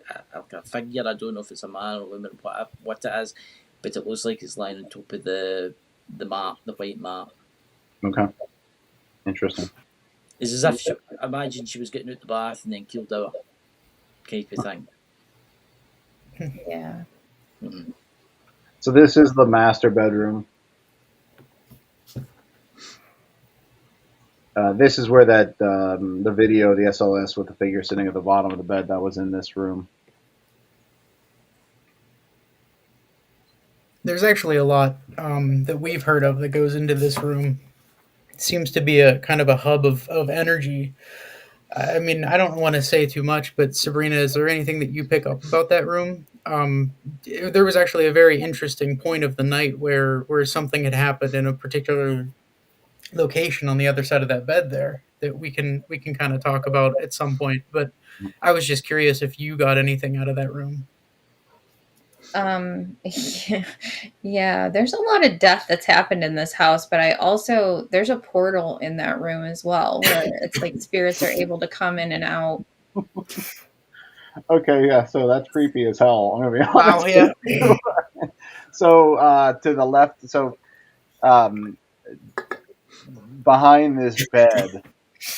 Speaker 3: a figure. I don't know if it's a man or woman. What it is, but it looks like it's lying on top of the mat, the white mat.
Speaker 1: Okay. Interesting.
Speaker 3: It's as if imagine she was getting out the bath and then keeled out, type of thing.
Speaker 4: yeah.
Speaker 3: Mm-hmm.
Speaker 1: So this is the master bedroom. This is where the video, the SLS with the figure sitting at the bottom of the bed, that was in this room.
Speaker 2: There's actually a lot that we've heard of that goes into this room. It seems to be a kind of a hub of energy. I mean, I don't want to say too much, but Sabrina, is there anything that you pick up about that room? There was actually a very interesting point of the night where something had happened in a particular location on the other side of that bed there that we can kind of talk about at some point. But I was just curious if you got anything out of that room.
Speaker 4: Yeah, yeah, there's a lot of death that's happened in this house, but I also there's a portal in that room as well where it's like spirits are able to come in and out.
Speaker 1: Okay, yeah, so that's creepy as hell. I'm gonna be
Speaker 2: Wow,
Speaker 1: honest with
Speaker 2: yeah.
Speaker 1: you. So to the left, so um, behind this bed,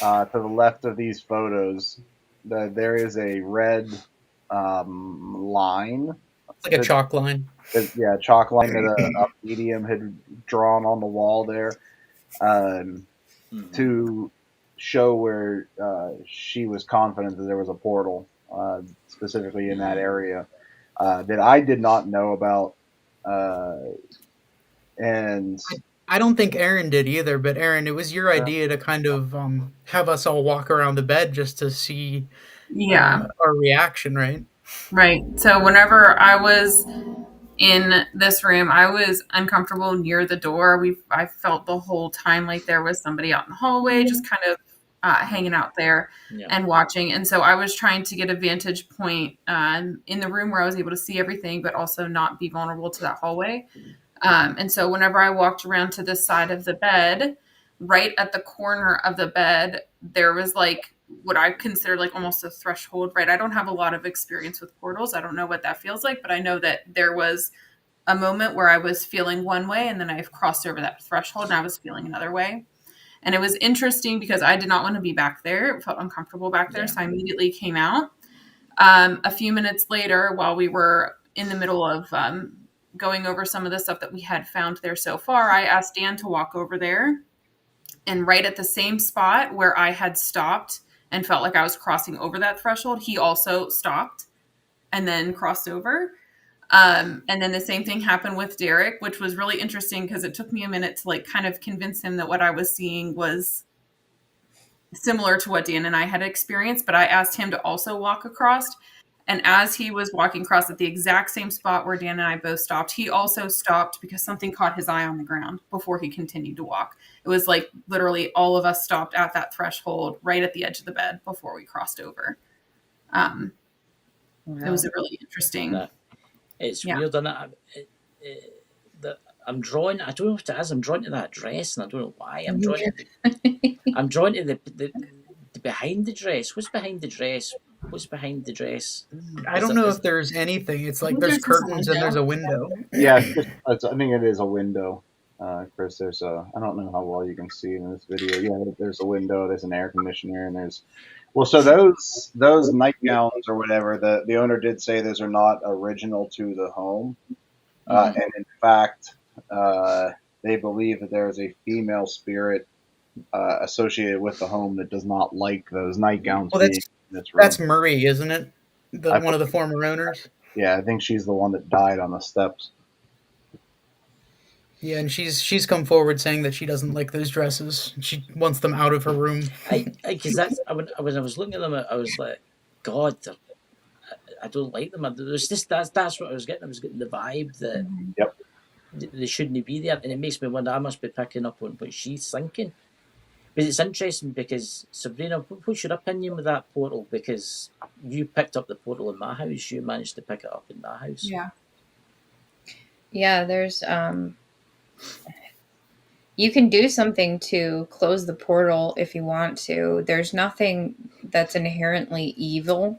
Speaker 1: to the left of these photos, there is a red line
Speaker 2: It's like a
Speaker 1: that,
Speaker 2: chalk line.
Speaker 1: yeah, chalk line that a medium had drawn on the wall there, um,
Speaker 3: Mm-hmm.
Speaker 1: to show where she was confident that there was a portal, specifically in that area, that I did not know about. Uh, and
Speaker 2: I don't think Aaron did either, but Aaron, it was your idea to kind of have us all walk around the bed just to see
Speaker 5: Yeah,
Speaker 2: our reaction, right?
Speaker 5: right. So whenever I was in this room, I was uncomfortable near the door. I felt the whole time like there was somebody out in the hallway, just kind of hanging out there
Speaker 3: Yeah.
Speaker 5: and watching. And so I was trying to get a vantage point in the room where I was able to see everything, but also not be vulnerable to that hallway. And so whenever I walked around to the side of the bed, right at the corner of the bed, there was like what I consider like almost a threshold, right? I don't have a lot of experience with portals. I don't know what that feels like, but I know that there was a moment where I was feeling one way and then I've crossed over that threshold and I was feeling another way. And it was interesting because I did not want to be back there. It felt uncomfortable back there.
Speaker 3: Yeah.
Speaker 5: So I immediately came out. A few minutes later, while we were in the middle of going over some of the stuff that we had found there so far, I asked Dan to walk over there. And right at the same spot where I had stopped and felt like I was crossing over that threshold, he also stopped and then crossed over. And then the same thing happened with Derek, which was really interesting because it took me a minute to like kind of convince him that what I was seeing was similar to what Dan and I had experienced, but I asked him to also walk across. And as he was walking across at the exact same spot where Dan and I both stopped, he also stopped because something caught his eye on the ground before he continued to walk. It was like literally all of us stopped at that threshold right at the edge of the bed before we crossed over. It was a really interesting.
Speaker 3: That it's
Speaker 5: Yeah.
Speaker 3: weird, and I'm drawn. I don't know what it is. I'm drawn to that dress, and I don't know why. I'm drawn to the behind the dress. What's behind the dress? What's behind the dress?
Speaker 2: I don't know if there's anything. It's like there's
Speaker 5: there's just a
Speaker 2: curtains and there's a window.
Speaker 1: Yeah, I think it is a window. Chris, there's I don't know how well you can see in this video. Yeah, there's a window, there's an air conditioner, and there's, well, so those nightgowns or whatever, the owner did say those are not original to the home. And in fact, they believe that there is a female spirit associated with the home that does not like those nightgowns
Speaker 2: Well,
Speaker 1: being in this room.
Speaker 2: that's Marie, isn't it? One of the former owners.
Speaker 1: Yeah, I think she's the one that died on the steps.
Speaker 2: Yeah, and she's come forward saying that she doesn't like those dresses. She wants them out of her room.
Speaker 3: Because that's when I was looking at them, I was like, God, I don't like them. There's this that's what I was getting. I was getting the vibe that
Speaker 1: Yep.
Speaker 3: they shouldn't be there, and it makes me wonder. I must be picking up on what she's thinking. But it's interesting because Sabrina, what's your opinion with that portal? Because you picked up the portal in my house, you managed to pick it up in that house.
Speaker 5: Yeah.
Speaker 4: Yeah, there's you can do something to close the portal if you want to. There's nothing that's inherently evil,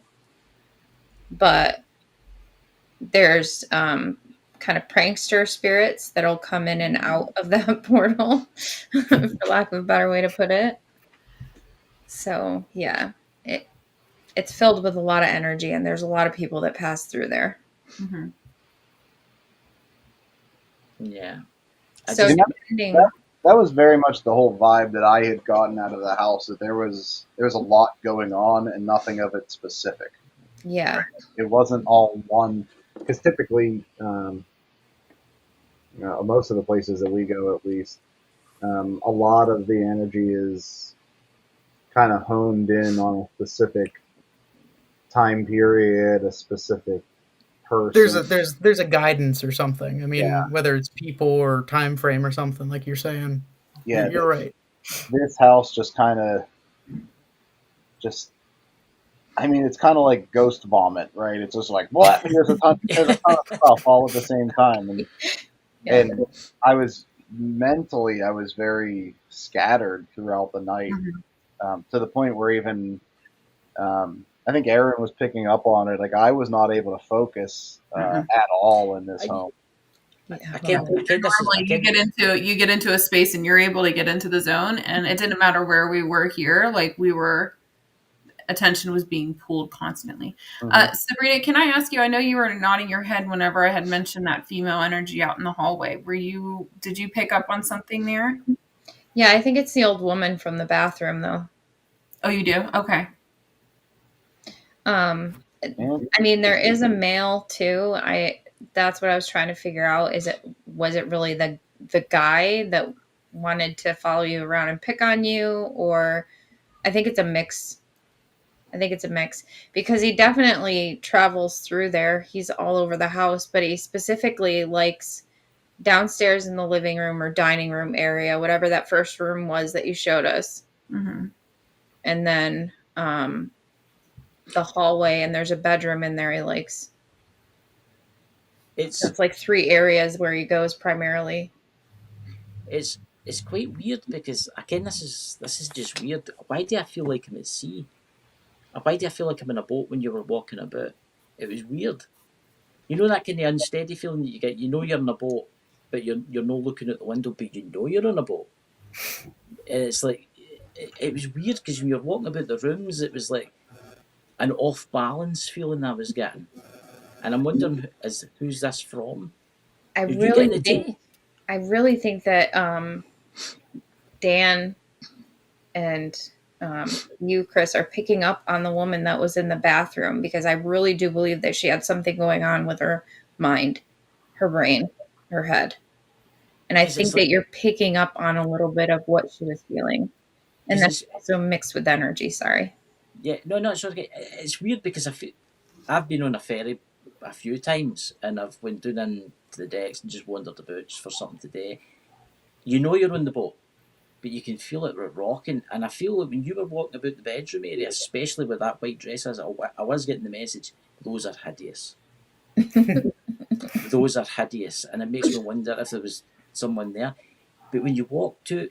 Speaker 4: but there's kind of prankster spirits that'll come in and out of that portal, for lack of a better way to put it. So yeah, it's filled with a lot of energy, and there's a lot of people that pass through there.
Speaker 5: Mm-hmm.
Speaker 3: Yeah.
Speaker 4: So depending,
Speaker 1: that was very much the whole vibe that I had gotten out of the house, that there was a lot going on and nothing of it specific.
Speaker 4: yeah,
Speaker 1: It wasn't all one, because typically, most of the places that we go, at least, a lot of the energy is kind of honed in on a specific time period, a specific person.
Speaker 2: There's a guidance or something. I mean,
Speaker 1: Yeah.
Speaker 2: whether it's people or time frame or something, like you're saying.
Speaker 1: Yeah,
Speaker 2: You're right.
Speaker 1: This house just kind of, I mean, it's kind of like ghost vomit, right? It's just like, what? There's a ton of stuff all at the same time. And I was very scattered throughout the night, to the point where even, I think Aaron was picking up on it. Like, I was not able to focus at all in this home.
Speaker 5: Normally, you get into a space and you're able to get into the zone, and it didn't matter where we were here. Like, attention was being pulled constantly. Sabrina, can I ask you? I know you were nodding your head whenever I had mentioned that female energy out in the hallway. Did you pick up on something there?
Speaker 4: Yeah, I think it's the old woman from the bathroom, though.
Speaker 5: Oh, you do? Okay.
Speaker 4: I mean, there is a male too. That's what I was trying to figure out. Was it really the guy that wanted to follow you around and pick on you, or I think it's a mix. Because he definitely travels through there. He's all over the house, but he specifically likes downstairs in the living room or dining room area, whatever that first room was that you showed us.
Speaker 5: Mm-hmm.
Speaker 4: And then the hallway, and there's a bedroom in there he likes. It's like 3 areas where he goes primarily.
Speaker 3: It's quite weird because, again, this is just weird. Why do I feel like I'm at sea? Why do I feel like I'm in a boat when you were walking about? It was weird. You know that kind of unsteady feeling that you get. You know you're in a boat, but you're not looking out the window, but you know you're in a boat. And it's like, it was weird because when you're walking about the rooms, it was like an off balance feeling I was getting. And I'm wondering, who's this from?
Speaker 4: I really think that Dan and you, Chris, are picking up on the woman that was in the bathroom, because I really do believe that she had something going on with her mind, her brain, her head. And I think that you're picking up on a little bit of what she was feeling. And
Speaker 3: because
Speaker 4: that's also mixed with energy. Sorry.
Speaker 3: no, it's okay. It's weird because I've been on a ferry a few times, and I've went down into the decks and just wandered about just for something to do. You know you're on the boat, but you can feel it rocking. And I feel like when you were walking about the bedroom area, especially with that white dress, I was getting the message, those are hideous. Those are hideous. And it makes me wonder if there was someone there. But when you walk to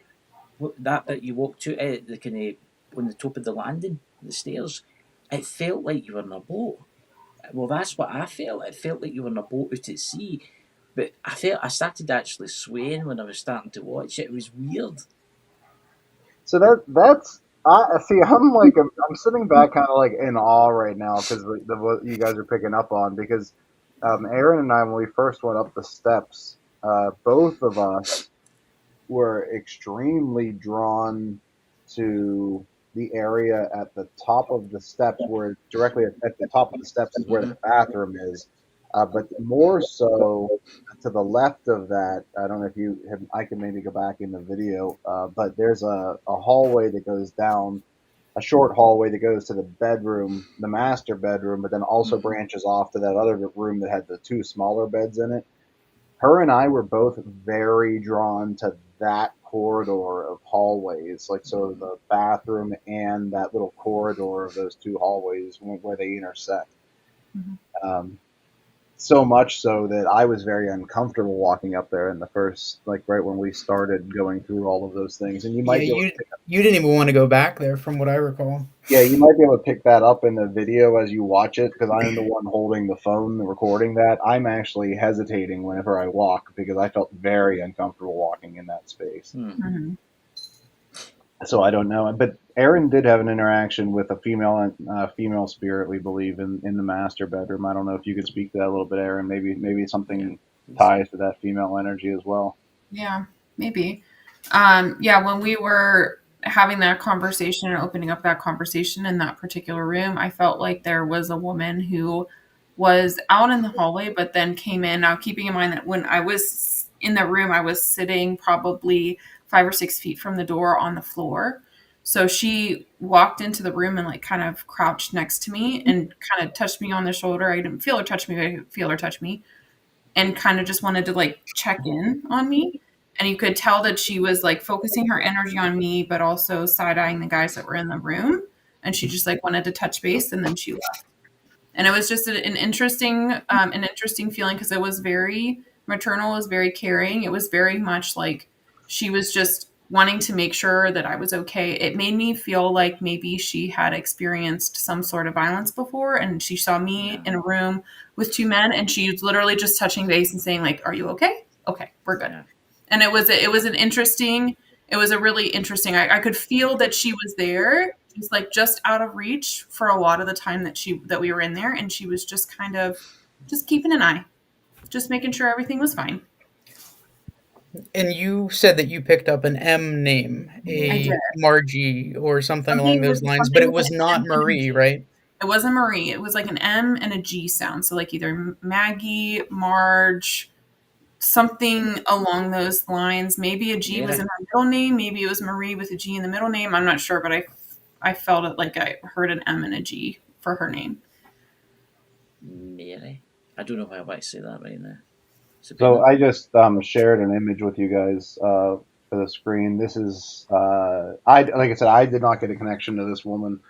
Speaker 3: that bit, you walk to the kind of on the top of the landing, the stairs, it felt like you were in a boat. Well, that's what I felt. It felt like you were in a boat out at sea. But I started actually swaying when I was starting to watch it. It was weird.
Speaker 1: So that's I see. I'm sitting back kind of like in awe right now because what you guys are picking up on because Aaron and I when we first went up the steps, both of us were extremely drawn to the area at the top of the steps, where directly at the top of the steps is where the bathroom is. But more so to the left of that, I don't know if you have, I can maybe go back in the video, but there's a hallway that goes down, a short hallway that goes to the bedroom, the master bedroom, but then also branches off to that other room that had the two smaller beds in it. Her and I were both very drawn to that corridor of hallways, like so the bathroom and that little corridor of those two hallways where they intersect. Um, so much so that I was very uncomfortable walking up there in the first, like right when we started going through all of those things. And you
Speaker 2: Yeah,
Speaker 1: might be able to
Speaker 2: you didn't even want to go back there, from what I recall.
Speaker 1: yeah, you might be able to pick that up in the video as you watch it because I'm the one holding the phone recording that. I'm actually hesitating whenever I walk because I felt very uncomfortable walking in that space.
Speaker 5: Mhm.
Speaker 1: So I don't know, but Aaron did have an interaction with a female spirit, we believe, in the master bedroom. I don't know if you could speak to that a little bit, Aaron. Maybe something ties to that female energy as well.
Speaker 5: Yeah, maybe. Yeah, when we were having that conversation and opening up that conversation in that particular room, I felt like there was a woman who was out in the hallway, but then came in. Now, keeping in mind that when I was in the room, I was sitting probably 5 or 6 feet from the door on the floor. So she walked into the room and like kind of crouched next to me and kind of touched me on the shoulder. I didn't feel her touch me, but I could feel her touch me and kind of just wanted to like check in on me. And you could tell that she was like focusing her energy on me, but also side eyeing the guys that were in the room. And she just like wanted to touch base and then she left. And it was just an interesting feeling because it was very maternal, it was very caring. It was very much like she was just wanting to make sure that I was okay. It made me feel like maybe she had experienced some sort of violence before and she saw me in a room with two men and she was literally just touching base and saying like, "Are you okay? Okay, we're good." And it was a really interesting, I could feel that she was there. She's like just out of reach for a lot of the time that we were in there. And she was just kind of just keeping an eye, just making sure everything was fine.
Speaker 2: And you said that you picked up an M name,
Speaker 5: I did.
Speaker 2: a Margie or something along those lines, but it was not Marie, right?
Speaker 5: It wasn't Marie. It was like an M and a G sound. So like either Maggie, Marge, something along those lines. Maybe a G was in her middle name. Maybe it was Marie with a G in the middle name. I'm not sure, but I felt it like I heard an M and a G for her name.
Speaker 3: Mary. I don't know why I want to say that right now.
Speaker 1: So I just shared an image with you guys for the screen. This is like I said, I did not get a connection to this woman.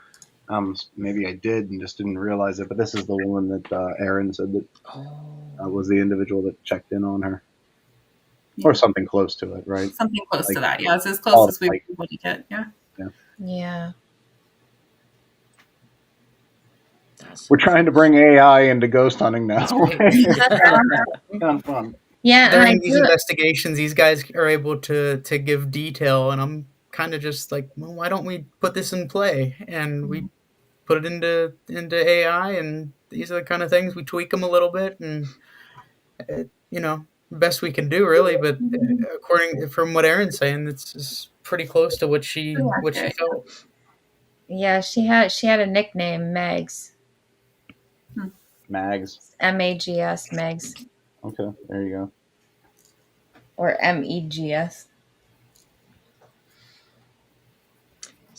Speaker 1: Maybe I did and just didn't realize it. But this is the woman that Aaron said that was the individual that checked in on her, or something close to it, right?
Speaker 5: Something close
Speaker 1: Like,
Speaker 5: to that. Yeah, it's as close as we
Speaker 1: like,
Speaker 5: would get. Yeah.
Speaker 4: Yeah.
Speaker 1: We're trying to bring AI into ghost hunting now. Fun.
Speaker 4: Yeah, and
Speaker 2: During these investigations, these guys are able to give detail, and I'm kind of just like, well, why don't we put this in play? And we put it into AI, and these are the kind of things we tweak them a little bit, and best we can do, really. But according from what Aaron's saying, it's pretty close to what she felt.
Speaker 4: Yeah, she had a nickname, Megs.
Speaker 1: Mags.
Speaker 4: Mags, Megs.
Speaker 1: Okay, there you go.
Speaker 4: Or Megs.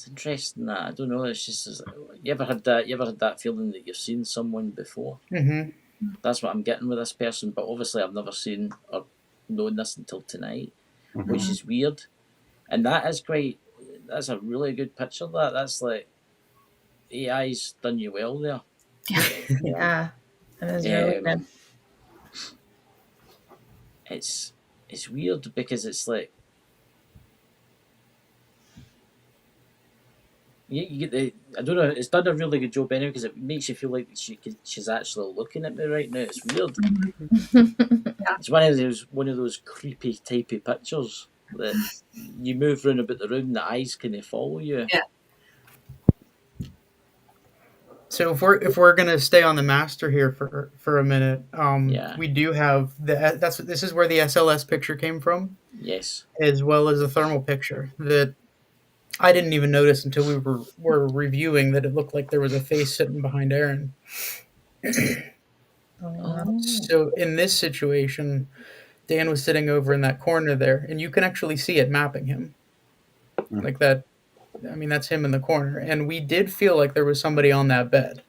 Speaker 3: It's interesting that I don't know. It's just you ever had that? You ever had that feeling that you've seen someone before?
Speaker 2: Mm-hmm.
Speaker 3: That's what I'm getting with this person. But obviously, I've never seen or known this until tonight,
Speaker 1: Mhm.
Speaker 3: which is weird. And that is quite. That's a really good picture. That's like AI's done you well there.
Speaker 4: Yeah, that is really good.
Speaker 3: It's weird because it's like you get the. I don't know. It's done a really good job anyway because it makes you feel like she's actually looking at me right now. It's weird. It's one of those creepy typey pictures that you move round about the room, the eyes kind of follow you.
Speaker 5: Yeah.
Speaker 2: So if we're gonna stay on the master here for a minute,
Speaker 3: Yeah.
Speaker 2: we do have this is where the SLS picture came from,
Speaker 3: Yes.
Speaker 2: as well as a thermal picture that I didn't even notice until were reviewing that it looked like there was a face sitting behind Aaron.
Speaker 3: Oh.
Speaker 2: So in this situation, Dan was sitting over in that corner there, and you can actually see it mapping him like that. I mean, that's him in the corner, and we did feel like there was somebody on that bed.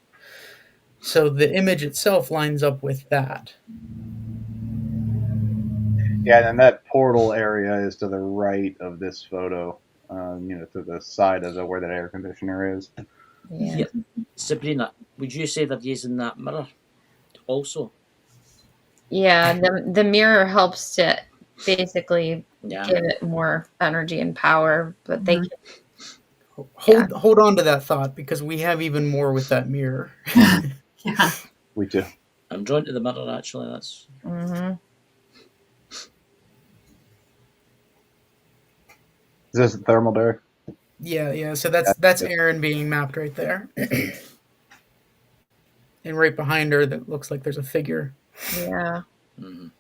Speaker 2: So the image itself lines up with that.
Speaker 1: Yeah, and that portal area is to the right of this photo. To the side of where that air conditioner is.
Speaker 4: Yeah.
Speaker 3: Sabrina, would you say they're using that mirror also?
Speaker 4: Yeah, the mirror helps to basically
Speaker 3: Yeah.
Speaker 4: give it more energy and power, but they can,
Speaker 2: Hold on to that thought because we have even more with that mirror.
Speaker 5: Yeah.
Speaker 1: We do.
Speaker 3: I'm drawn to the mirror actually. That's
Speaker 1: Is this a thermal, Derek?
Speaker 2: Yeah. So that's Aaron being mapped right there, and right behind her, that looks like there's a figure.
Speaker 4: yeah.
Speaker 3: Mhm.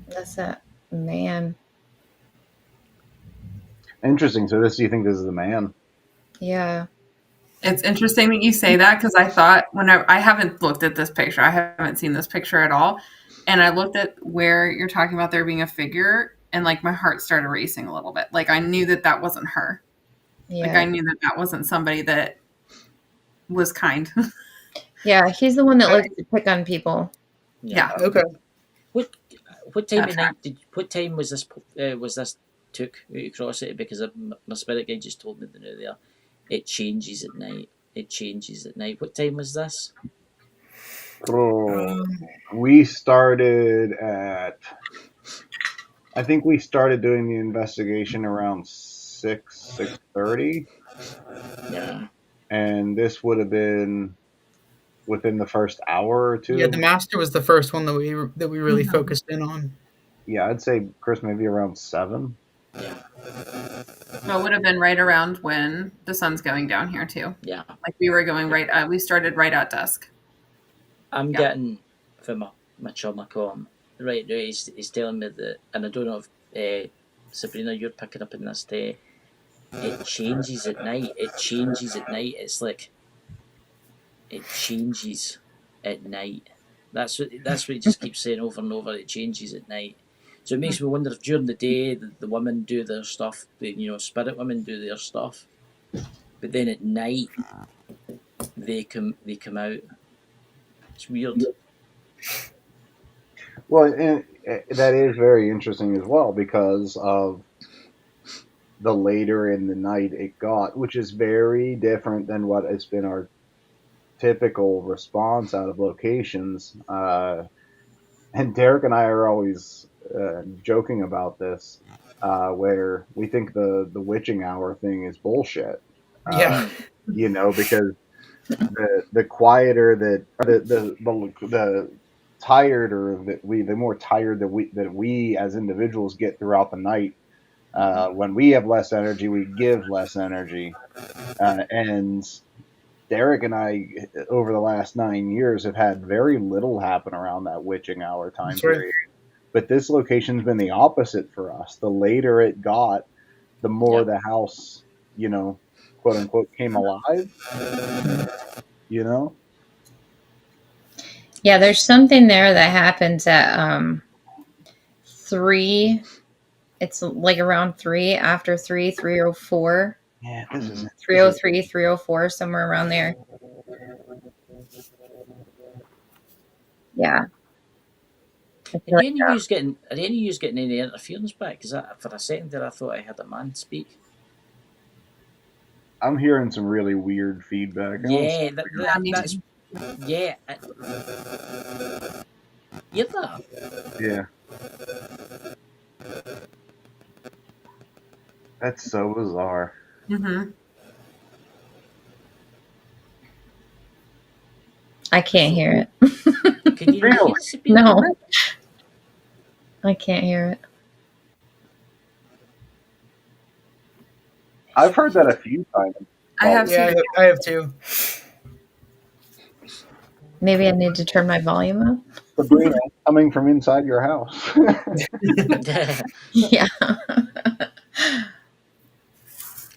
Speaker 4: That's that man.
Speaker 1: Interesting. So do you think this is the man?
Speaker 4: Yeah.
Speaker 5: It's interesting that you say that because I thought I haven't looked at this picture. I haven't seen this picture at all. And I looked at where you're talking about there being a figure and like my heart started racing a little bit. Like I knew that wasn't her. Like I
Speaker 4: Yeah.
Speaker 5: knew that wasn't somebody that was kind.
Speaker 4: Yeah, he's the one that likes to pick on people.
Speaker 5: Yeah.
Speaker 2: Okay.
Speaker 3: What time
Speaker 5: That
Speaker 3: of night what time was this took out of curiosity? Because my spirit guide just told me the new there. It changes at night. It changes at night. What time was this?
Speaker 1: Oh, we started at. I think we started doing the investigation around 6:30.
Speaker 3: Yeah.
Speaker 1: And this would have been within the first hour or two.
Speaker 2: Yeah, the master was the first one that we really focused in on.
Speaker 1: Yeah, I'd say Chris maybe around 7.
Speaker 3: Yeah.
Speaker 5: Well, it would have been right around when the sun's going down here too.
Speaker 3: Yeah.
Speaker 5: Like we were going right. We started right at dusk.
Speaker 3: I'm getting from my chum, I call him, right now he's telling me that, and I don't know if Sabrina, you're picking up on this day. It changes at night. It changes at night. It's like it changes at night. That's what he just keeps saying over and over. It changes at night. So it makes me wonder if during the day the women do their stuff, spirit women do their stuff, but then at night they come out. It's weird.
Speaker 1: Well, and that is very interesting as well because of the later in the night it got, which is very different than what has been our typical response out of locations. And Derek and I are always joking about this, where we think the witching hour thing is bullshit.
Speaker 2: Yeah.
Speaker 1: Because the quieter the tired or the more tired that we as individuals get throughout the night. When we have less energy, we give less energy, and Derek and I, over the last 9 years, have had very little happen around that witching hour time
Speaker 2: That's right.
Speaker 1: period. But this location's been the opposite for us. The later it got, the more the house, quote unquote, came alive.
Speaker 4: Yeah, there's something there that happens at 3 It's like around 3, after 3, 304,
Speaker 1: Yeah, this is
Speaker 4: 303, 304, somewhere around there. Yeah. I feel
Speaker 3: Are
Speaker 4: like
Speaker 3: any of you getting any interference back? Because for a second there, I thought I heard a man speak.
Speaker 1: I'm hearing some really weird feedback.
Speaker 3: Yeah,
Speaker 5: Me
Speaker 3: that's
Speaker 5: too.
Speaker 3: yeah. Hear that?
Speaker 1: Yeah, that's so bizarre.
Speaker 5: Mm-hmm.
Speaker 4: I can't hear it.
Speaker 3: Can you not
Speaker 1: Really?
Speaker 3: hear the speaker?
Speaker 4: No, I can't hear it.
Speaker 1: I've heard that a few times.
Speaker 5: I have
Speaker 2: Yeah,
Speaker 5: seen.
Speaker 2: I have two.
Speaker 4: Maybe I need to turn my volume up.
Speaker 1: Sabrina, coming from inside your house.
Speaker 4: Yeah.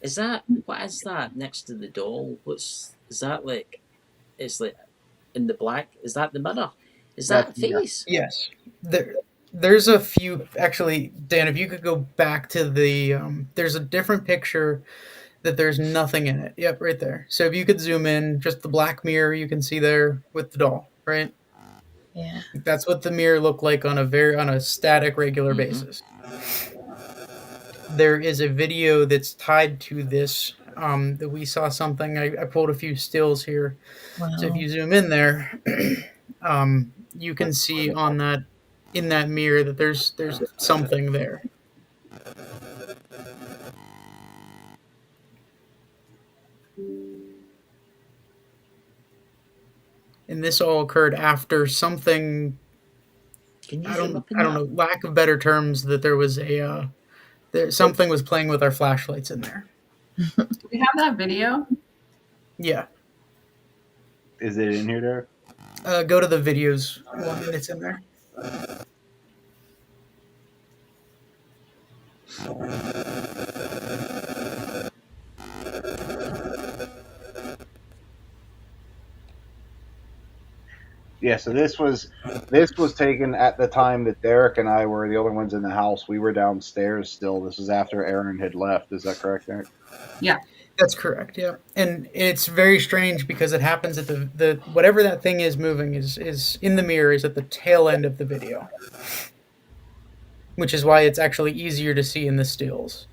Speaker 3: Is that what is that next to the doll? Is that like? It's like in the black. Is that the mirror? Is that a
Speaker 1: That's yeah.
Speaker 3: face?
Speaker 2: Yes. There's a few actually, Dan. If you could go back to the, there's a different picture that there's nothing in it. Yep, right there. So if you could zoom in, just the black mirror you can see there with the doll, right?
Speaker 4: Yeah.
Speaker 2: That's what the mirror looked like on a static regular basis. There is a video that's tied to this that we saw something. I pulled a few stills here.
Speaker 4: Wow.
Speaker 2: So if you zoom in there, you can see on that in that mirror that there's something there. And this all occurred after something.
Speaker 3: Can you
Speaker 2: I
Speaker 3: zoom
Speaker 2: don't.
Speaker 3: up in
Speaker 2: I don't
Speaker 3: that?
Speaker 2: know. Lack of better terms, that there was something was playing with our flashlights in there.
Speaker 5: Do we have that video?
Speaker 2: Yeah.
Speaker 1: Is it in here, Derek?
Speaker 2: Go to the videos one, and it's in there.
Speaker 1: Yeah, so this was taken at the time that Derek and I were the only ones in the house. We were downstairs still. This is after Aaron had left. Is that correct, Derek?
Speaker 5: Yeah.
Speaker 2: That's correct. Yeah, and it's very strange because it happens at the whatever that thing is moving is in the mirror is at the tail end of the video, which is why it's actually easier to see in the stills.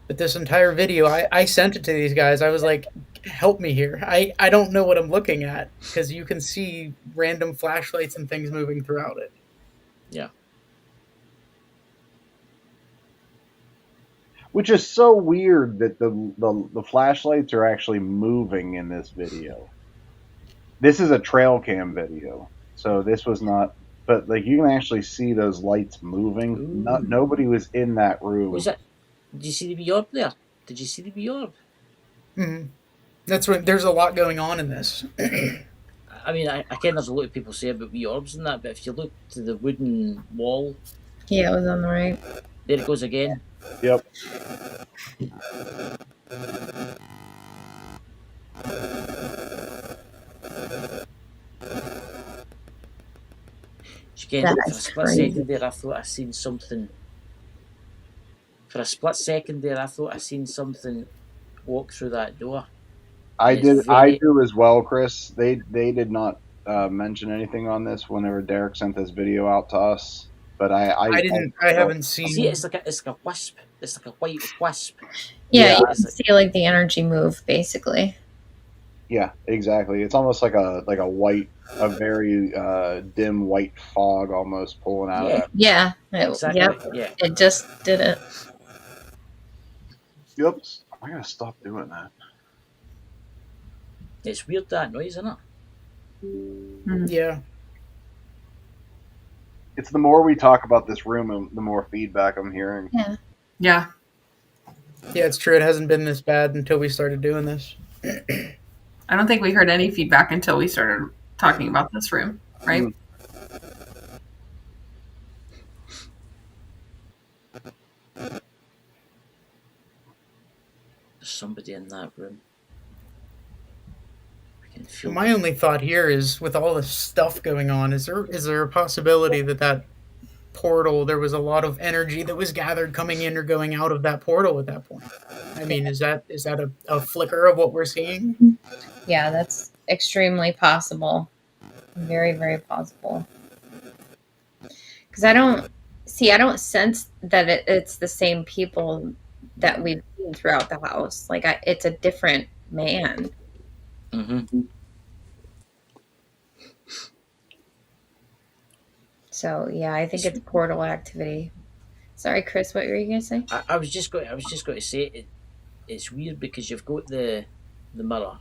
Speaker 2: But this entire video, I sent it to these guys. I was like, help me here. I don't know what I'm looking at, because you can see random flashlights and things moving throughout it.
Speaker 3: Yeah.
Speaker 1: Which is so weird that the flashlights are actually moving in this video. This is a trail cam video, so this was not. But like you can actually see those lights moving. Nobody was in that room.
Speaker 3: Was it? Did you see the wee orb there? Did you see the wee orb?
Speaker 2: Mm-hmm. That's what. There's a lot going on in this.
Speaker 3: I mean, I can there's a lot of people say about wee orbs and that, but if you look to the wooden wall,
Speaker 4: Yeah, it was on the right.
Speaker 3: there it goes again.
Speaker 1: Yep.
Speaker 3: Again, for a
Speaker 4: That's
Speaker 3: split
Speaker 4: crazy.
Speaker 3: second there, I thought I seen something. For a split second there, I thought I seen something walk through that door.
Speaker 1: I
Speaker 3: It's
Speaker 1: did.
Speaker 3: very-
Speaker 1: I do as well, Chris. They did not mention anything on this whenever Derek sent this video out to us. But
Speaker 2: I didn't. I haven't seen.
Speaker 3: See, it's like a wisp. It's like a white wisp.
Speaker 4: Yeah,
Speaker 1: Yeah.
Speaker 4: you can see like the energy move, basically.
Speaker 1: Yeah, exactly. It's almost like a white, a very dim white fog almost pulling out of that.
Speaker 4: Yeah.
Speaker 3: Exactly.
Speaker 4: Yep.
Speaker 3: Yeah.
Speaker 4: It just did it.
Speaker 1: Yep. I gotta stop doing that.
Speaker 3: It's weird that noise, isn't it?
Speaker 2: Yeah.
Speaker 1: It's the more we talk about this room, the more feedback I'm hearing.
Speaker 4: Yeah.
Speaker 5: Yeah.
Speaker 2: Yeah, it's true. It hasn't been this bad until we started doing this.
Speaker 5: I don't think we heard any feedback until we started talking about this room, right?
Speaker 1: Mm.
Speaker 3: There's somebody in that room. I can feel.
Speaker 2: My only thought here is, with all this stuff going on, is there a possibility that portal, there was a lot of energy that was gathered coming in or going out of that portal at that point. I mean, is that a flicker of what we're seeing?
Speaker 4: Yeah, that's extremely possible. Very, very possible. Because I don't sense that it's the same people that we've seen throughout the house. Like, it's a different man.
Speaker 3: Mm-hmm.
Speaker 4: So, yeah, I think it's portal activity. Sorry, Chris, what were you going to say?
Speaker 3: I was just going to say it's weird because you've got the mirror,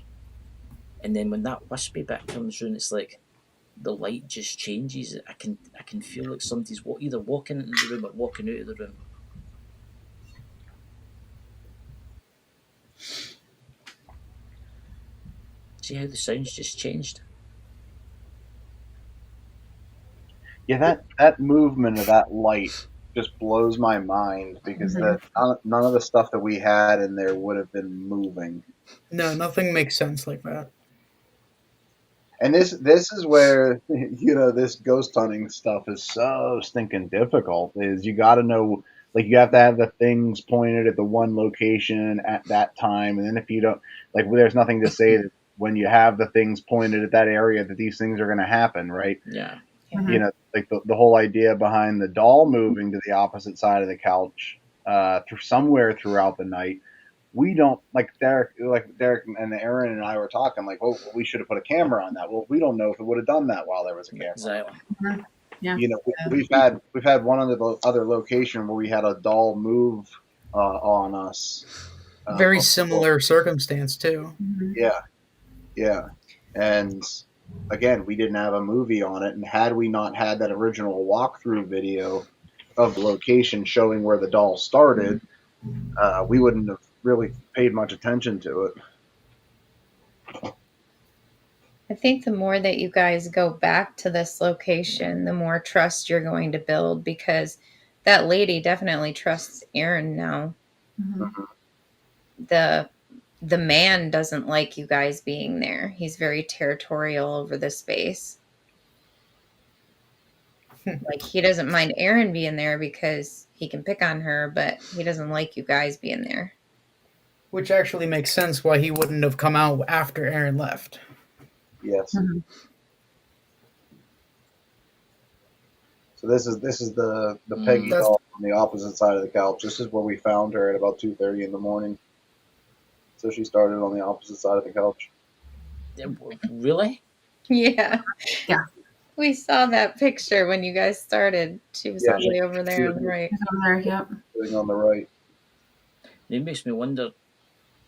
Speaker 3: and then when that wispy bit comes round, it's like the light just changes. I can feel like somebody's either walking into the room or walking out of the room. See how the sounds just changed?
Speaker 1: Yeah, that movement of that light just blows my mind because none of the stuff that we had in there would have been moving.
Speaker 2: No, nothing makes sense like that.
Speaker 1: And this is where this ghost hunting stuff is so stinking difficult. Is you got to know, like, you have to have the things pointed at the one location at that time, and then if you don't, like, there's nothing to say that when you have the things pointed at that area that these things are going to happen, right?
Speaker 3: Yeah.
Speaker 1: Like the whole idea behind the doll moving to the opposite side of the couch through somewhere throughout the night. We don't like Derek and Aaron and I were talking like, well, we should have put a camera on that. Well, we don't know if it would have done that while there was a camera.
Speaker 3: Exactly.
Speaker 5: Yeah.
Speaker 1: We've had one other location where we had a doll move on us.
Speaker 2: Very similar circumstance too.
Speaker 1: Yeah, and again, we didn't have a movie on it, and had we not had that original walkthrough video of the location showing where the doll started, we wouldn't have really paid much attention to it.
Speaker 4: I think the more that you guys go back to this location, the more trust you're going to build because that lady definitely trusts Aaron now.
Speaker 5: Mm-hmm.
Speaker 4: The man doesn't like you guys being there. He's very territorial over the space. Like, he doesn't mind Aaron being there because he can pick on her, but he doesn't like you guys being there.
Speaker 2: Which actually makes sense why he wouldn't have come out after Aaron left.
Speaker 1: Yes.
Speaker 5: Mm-hmm.
Speaker 1: So this is the Peggy doll on the opposite side of the couch. This is where we found her at about 2:30 in the morning. So she started on the opposite side of the couch.
Speaker 3: Really?
Speaker 4: Yeah.
Speaker 5: Yeah.
Speaker 4: We saw that picture when you guys started. She was all the way over there on the right.
Speaker 5: Yep.
Speaker 1: Sitting on the right.
Speaker 3: It makes me wonder,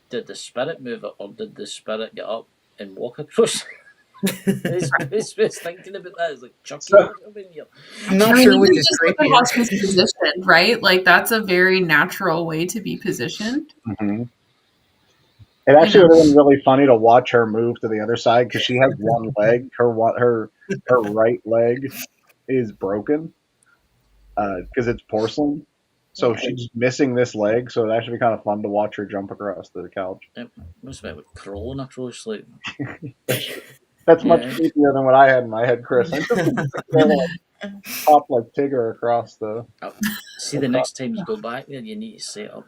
Speaker 3: did the spirit move it or did the spirit get up and walk across? It's thinking about that. It's like Chucky over here.
Speaker 2: I'm not sure which is
Speaker 5: just look at how she's positioned, right? Like, that's a very natural way to be positioned.
Speaker 1: Mm-hmm. It actually would have been really funny to watch her move to the other side because she has one leg. Her right leg is broken because it's porcelain. So she's missing this leg. So it'd actually be kind of fun to watch her jump across the couch.
Speaker 3: It must be like crawling across, like.
Speaker 1: That's much creepier than what I had in my head, Chris. Hop like Tigger across the.
Speaker 3: See, the next time you go back there, you need to set up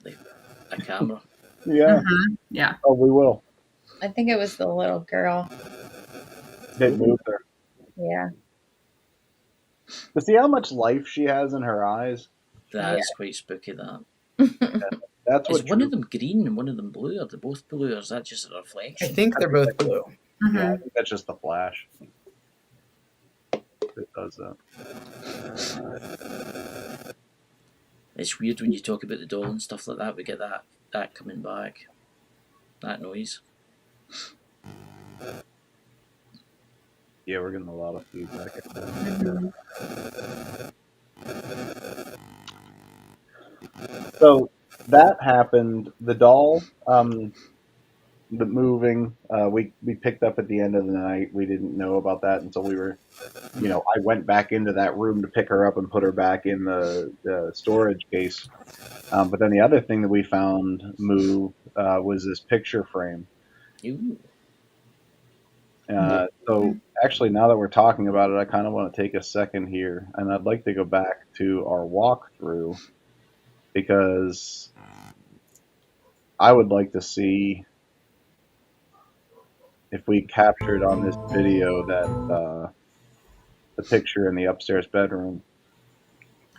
Speaker 3: a camera.
Speaker 1: Yeah.
Speaker 5: Mm-hmm. Yeah.
Speaker 1: Oh, we will.
Speaker 4: I think it was the little girl.
Speaker 1: They moved her.
Speaker 4: Yeah.
Speaker 1: But see how much life she has in her eyes?
Speaker 3: That is quite spooky, that.
Speaker 1: That's what.
Speaker 3: Is one of them green and one of them blue? Are they both blue, or is that just a reflection?
Speaker 2: I think they're both blue.
Speaker 5: Mm-hmm.
Speaker 1: Yeah, I think that's just the flash. It does that.
Speaker 3: It's weird when you talk about the doll and stuff like that. We get that coming back. That noise.
Speaker 1: Yeah, we're getting a lot of feedback. So that happened. The doll, the moving, we picked up at the end of the night. We didn't know about that until we were, I went back into that room to pick her up and put her back in the storage case. But then the other thing that we found move was this picture frame.
Speaker 3: Ooh.
Speaker 1: So actually, now that we're talking about it, I kind of want to take a second here, and I'd like to go back to our walkthrough because I would like to see if we captured on this video that the picture in the upstairs bedroom.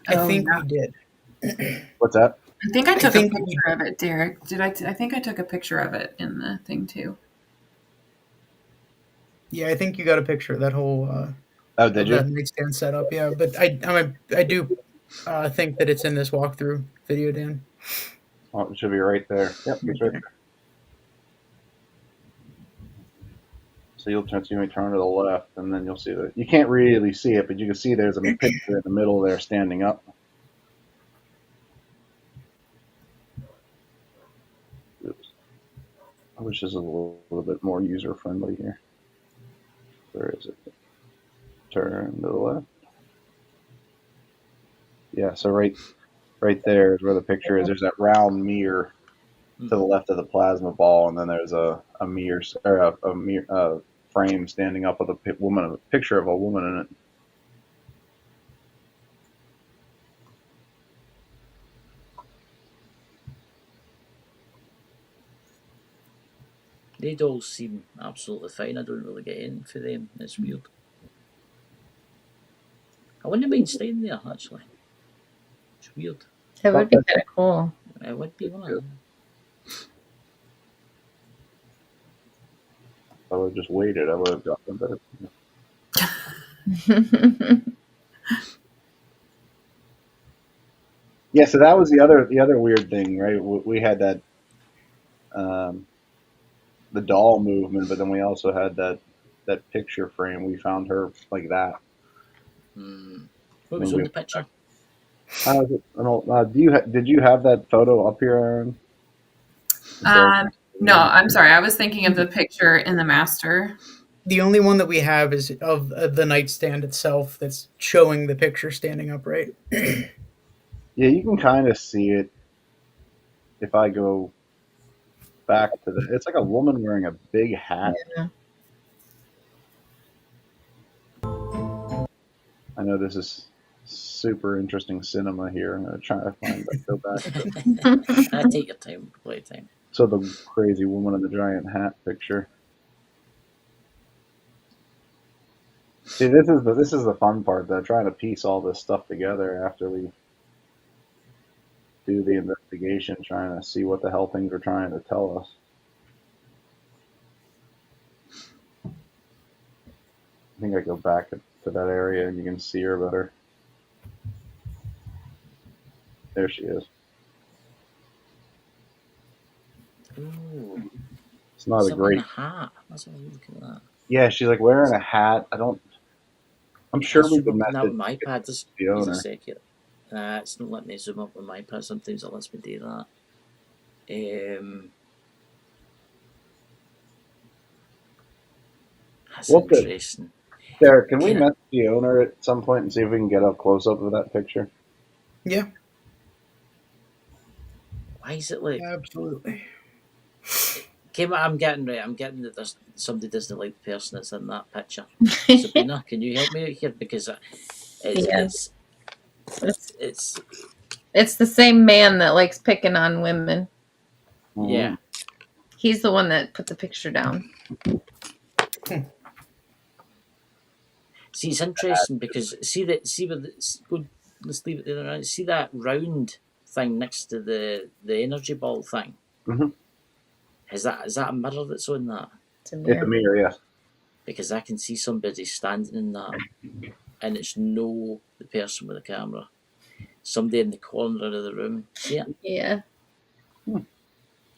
Speaker 2: I
Speaker 5: Oh,
Speaker 2: think
Speaker 5: yeah.
Speaker 2: we did.
Speaker 1: What's that?
Speaker 5: I think I
Speaker 2: I
Speaker 5: took a
Speaker 2: think
Speaker 5: picture of it, Derek. Did I? I think I took a picture of it in the thing too.
Speaker 2: Yeah, I think you got a picture of that whole
Speaker 1: Oh, did
Speaker 2: of
Speaker 1: you?
Speaker 2: that nightstand setup. Yeah, but I do think that it's in this walkthrough video, Dan.
Speaker 1: Oh, it should be right there. Yep, it's right there. So you may turn to the left, and then you'll see that you can't really see it, but you can see there's a picture in the middle there standing up. Oops. I wish this was a little bit more user friendly here. Where is it? Turn to the left. Yeah, so right there is where the picture is. There's that round mirror to the left of the plasma ball, and then there's a mirror or a mirror frame standing up with a picture of a woman in it.
Speaker 3: They all seem absolutely fine. I don't really get anything for them. It's weird. I wouldn't mind staying there, actually. It's weird.
Speaker 4: It would be kind of cool.
Speaker 3: It would be, wouldn't it?
Speaker 1: If I would have just waited, I would have gotten better. Yeah, so that was the other weird thing, right? We had that the doll movement, but then we also had that picture frame. We found her like that.
Speaker 3: What was on the picture?
Speaker 1: Did you have that photo up here, Aaron?
Speaker 5: No, I'm sorry. I was thinking of the picture in the master.
Speaker 2: The only one that we have is of the nightstand itself that's showing the picture standing upright.
Speaker 1: Yeah, you can kind of see it if I go back to it's like a woman wearing a big hat.
Speaker 4: Yeah.
Speaker 1: I know this is super interesting cinema here. I'm going to try to go back.
Speaker 3: Take your time, play time.
Speaker 1: So the crazy woman in the giant hat picture. See, this is the fun part, though, trying to piece all this stuff together after we do the investigation, trying to see what the hell things are trying to tell us. I think I go back to that area and you can see her better. There she is.
Speaker 3: Ooh.
Speaker 1: It's not a great
Speaker 3: hat. Let's have a look at that.
Speaker 1: Yeah, she's like wearing a hat. I'm sure we can
Speaker 3: that with
Speaker 1: message
Speaker 3: my pad. Just
Speaker 1: the owner.
Speaker 3: a second. It's not letting me zoom up with my pad. Sometimes it lets me do that. That's interesting.
Speaker 1: Derek, can we message the owner at some point and see if we can get a close up of that picture?
Speaker 2: Yeah.
Speaker 3: Why is it like?
Speaker 2: Absolutely.
Speaker 3: Okay, I'm getting that there's somebody doesn't like the person that's in that picture. Sabrina, can you help me out here? Because
Speaker 4: it's the same man that likes picking on women.
Speaker 3: Yeah.
Speaker 4: He's the one that put the picture down.
Speaker 3: See, it's interesting because let's leave it there. See that round thing next to the energy ball thing?
Speaker 1: Mm-hmm.
Speaker 3: Is that a mirror that's on that?
Speaker 4: It's a mirror.
Speaker 1: It's a mirror, yeah.
Speaker 3: Because I can see somebody standing in that, and it's no the person with the camera. Somebody in the corner of the room. See it?
Speaker 4: Yeah.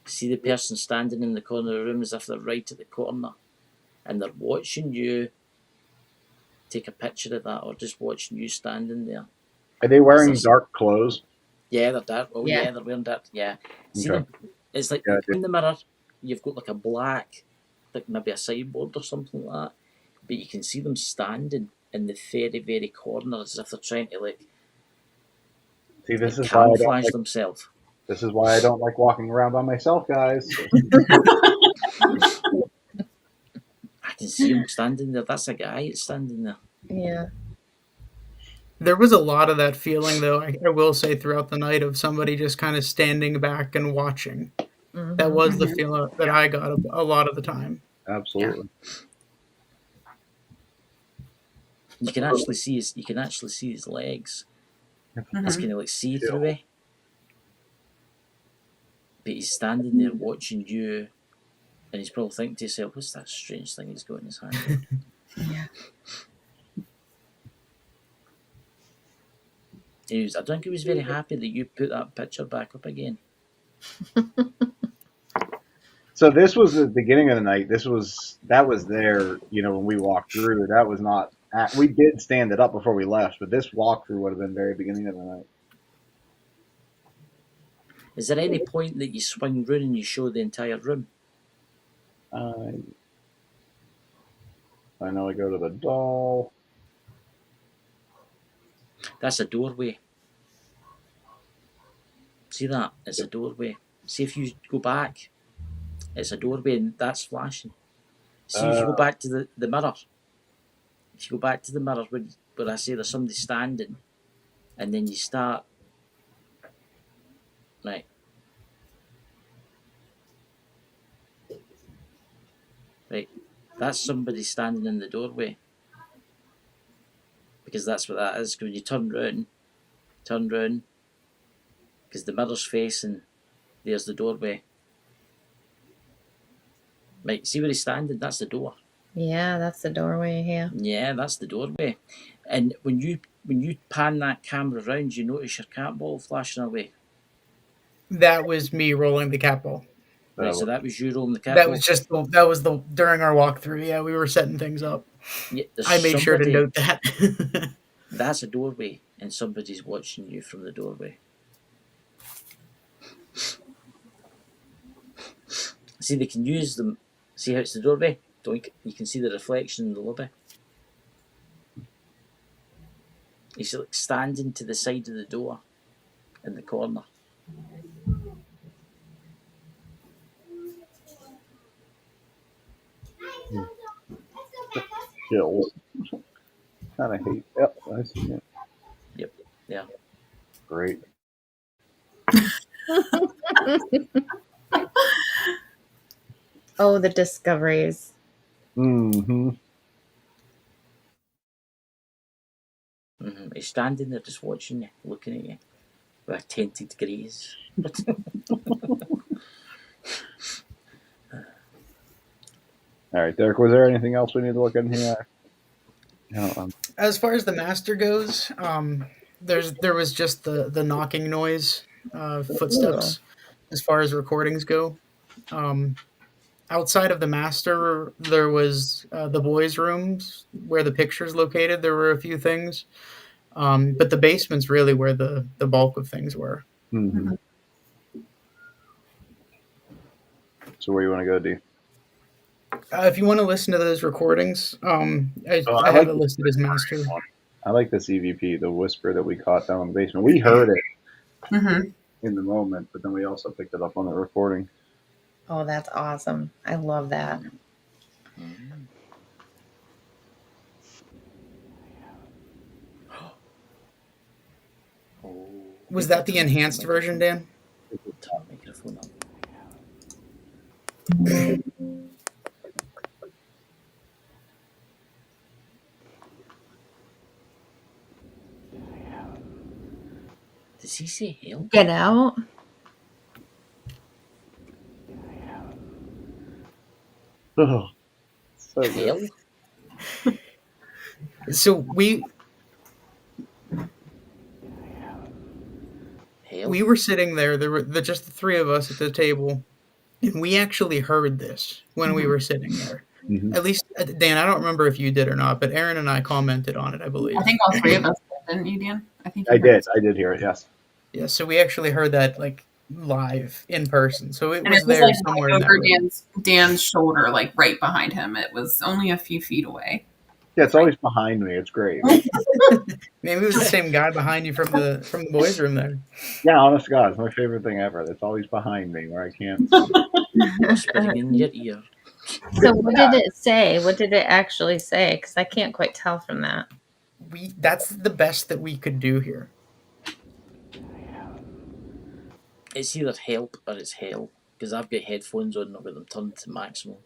Speaker 3: See the person standing in the corner of the room as if they're right at the corner, and they're watching you take a picture of that, or just watching you standing there.
Speaker 1: Are they wearing dark clothes?
Speaker 3: Yeah, they're dark. Oh yeah, they're wearing dark. Yeah. See them? It's like in the mirror, you've got like a black, like maybe a sideboard or something like that, but you can see them standing in the very, very corner as if they're trying to
Speaker 1: See, this is
Speaker 3: camouflage themselves.
Speaker 1: This is why I don't like walking around by myself, guys.
Speaker 3: I can can see him standing there. That's a guy that's standing there.
Speaker 4: Yeah.
Speaker 2: There was a lot of that feeling, though, I will say, throughout the night of somebody just kind of standing back and watching. That
Speaker 4: Mm-hmm.
Speaker 2: was the feeling that I got a lot of the time.
Speaker 1: Absolutely.
Speaker 3: You can actually see his. You can actually see his legs. It's kind of like see through. But he's standing there watching you, and he's probably thinking to himself, "What's that strange thing he's got in his hand?"
Speaker 4: Yeah.
Speaker 3: I think he was very happy that you put that picture back up again.
Speaker 1: So this was the beginning of the night. That was there, when we walked through. That was not. We did stand it up before we left, but this walkthrough would have been very beginning of the night.
Speaker 3: Is there any point that you swing round and you show the entire room?
Speaker 1: I know I go to the doll.
Speaker 3: That's a doorway. See that? It's a doorway. See if you go back, it's a doorway and that's flashing. See if you go back to the mirror. If you go back to the mirror where I say there's somebody standing, and then you start. Right. Right. That's somebody standing in the doorway. Because that's what that is. When you turn round, because the mirror's facing, there's the doorway. Right, see where he's standing? That's the door.
Speaker 4: Yeah, that's the doorway. Yeah.
Speaker 3: Yeah, that's the doorway. And when you pan that camera around, you notice your cat ball flashing away.
Speaker 2: That was me rolling the cat ball.
Speaker 3: Right, so that was you rolling the cat
Speaker 2: That
Speaker 3: ball.
Speaker 2: was the during our walkthrough. Yeah, we were setting things up.
Speaker 3: Yeah,
Speaker 2: I made sure to note that.
Speaker 3: That's a doorway, and somebody's watching you from the doorway. See, they can use them. See how it's the doorway? You can see the reflection in the lobby. He's like standing to the side of the door in the corner.
Speaker 1: Chill. Kind of hate. Yep, I see it.
Speaker 3: Yep. Yeah.
Speaker 1: Great.
Speaker 4: Oh, the discoveries.
Speaker 1: Mm-hmm.
Speaker 3: He's standing there just watching you, looking at you with a tinted gaze.
Speaker 1: All right, Derek, was there anything else we need to look in here? No,
Speaker 2: As far as the master goes, there was just the knocking noise, footsteps. As far as recordings go, outside of the master, there was the boys' rooms where the picture's located. There were a few things, but the basement's really where the bulk of things were.
Speaker 1: Mm-hmm. So where you want to go, D?
Speaker 2: If you want to listen to those recordings, I have it listed as master.
Speaker 1: I like this EVP, the whisper that we caught down in the basement. We heard it in the moment, but then we also picked it up on the recording.
Speaker 4: Oh, that's awesome. I love that.
Speaker 2: Was that the enhanced version, Dan?
Speaker 3: Turn the microphone up. Does he say hell?
Speaker 4: Get out.
Speaker 1: Oh, so
Speaker 3: Hell?
Speaker 1: good.
Speaker 2: So we were sitting there. There were just the three of us at the table, and we actually heard this when we were sitting there.
Speaker 1: Mm-hmm.
Speaker 2: At least, Dan, I don't remember if you did or not, but Aaron and I commented on it, I believe.
Speaker 5: I think all three of us did, didn't you, Dan? I think
Speaker 1: I did hear it, yes.
Speaker 2: Yeah, so we actually heard that live in person. So it was
Speaker 5: it
Speaker 2: there
Speaker 5: was
Speaker 2: somewhere.
Speaker 5: over Dan's shoulder, like right behind him. It was only a few feet away.
Speaker 1: Yeah, it's always behind me. It's great.
Speaker 2: Maybe it was the same guy behind you from the boys' room there.
Speaker 1: Yeah, honest to God, it's my favorite thing ever. It's always behind me where I can't.
Speaker 3: Whispering in your ear.
Speaker 4: So what did it say? What did it actually say? Because I can't quite tell from that.
Speaker 2: That's the best that we could do here.
Speaker 3: It's either help or it's hell. Because I've got headphones on and I've got them turned to maximum.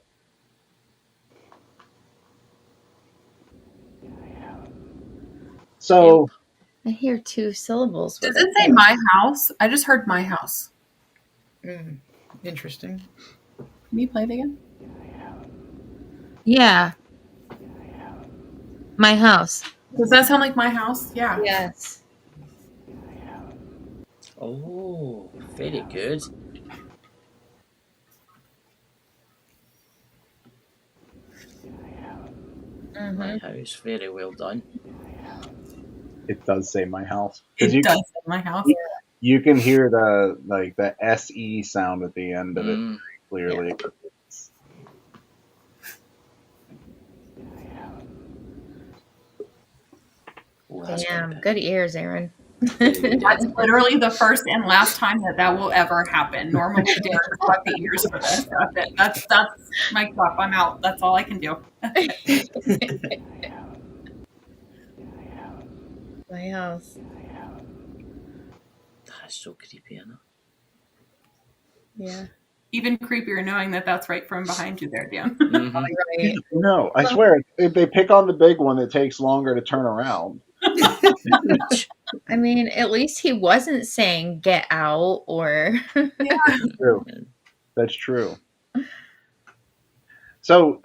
Speaker 1: So
Speaker 3: Help.
Speaker 4: I hear 2 syllables.
Speaker 5: Does
Speaker 4: With
Speaker 5: it say my house? I just heard my house.
Speaker 2: Interesting.
Speaker 5: Can you play it again?
Speaker 4: Yeah. My house.
Speaker 5: Does that sound like my house? Yeah.
Speaker 4: Yes.
Speaker 3: Oh, very good. My house, very well done.
Speaker 1: it does say my house.
Speaker 5: It
Speaker 1: 'Cause you,
Speaker 5: does say my house.
Speaker 1: you can hear the SE sound at the end of it very clearly.
Speaker 3: Oh, that's
Speaker 4: Damn, good ears, Aaron.
Speaker 5: That's literally the first and last time that will ever happen. Normally, Derek's got the ears for this. That's it. That's my cup. I'm out. That's all I can do.
Speaker 4: My house.
Speaker 3: That's so creepy, isn't it?
Speaker 4: Yeah.
Speaker 5: Even creepier knowing that that's right from behind you there, Dan.
Speaker 4: Right.
Speaker 1: No, I swear, if they pick on the big one, it takes longer to turn around.
Speaker 4: I mean, at least he wasn't saying get out or
Speaker 1: True. That's true. So,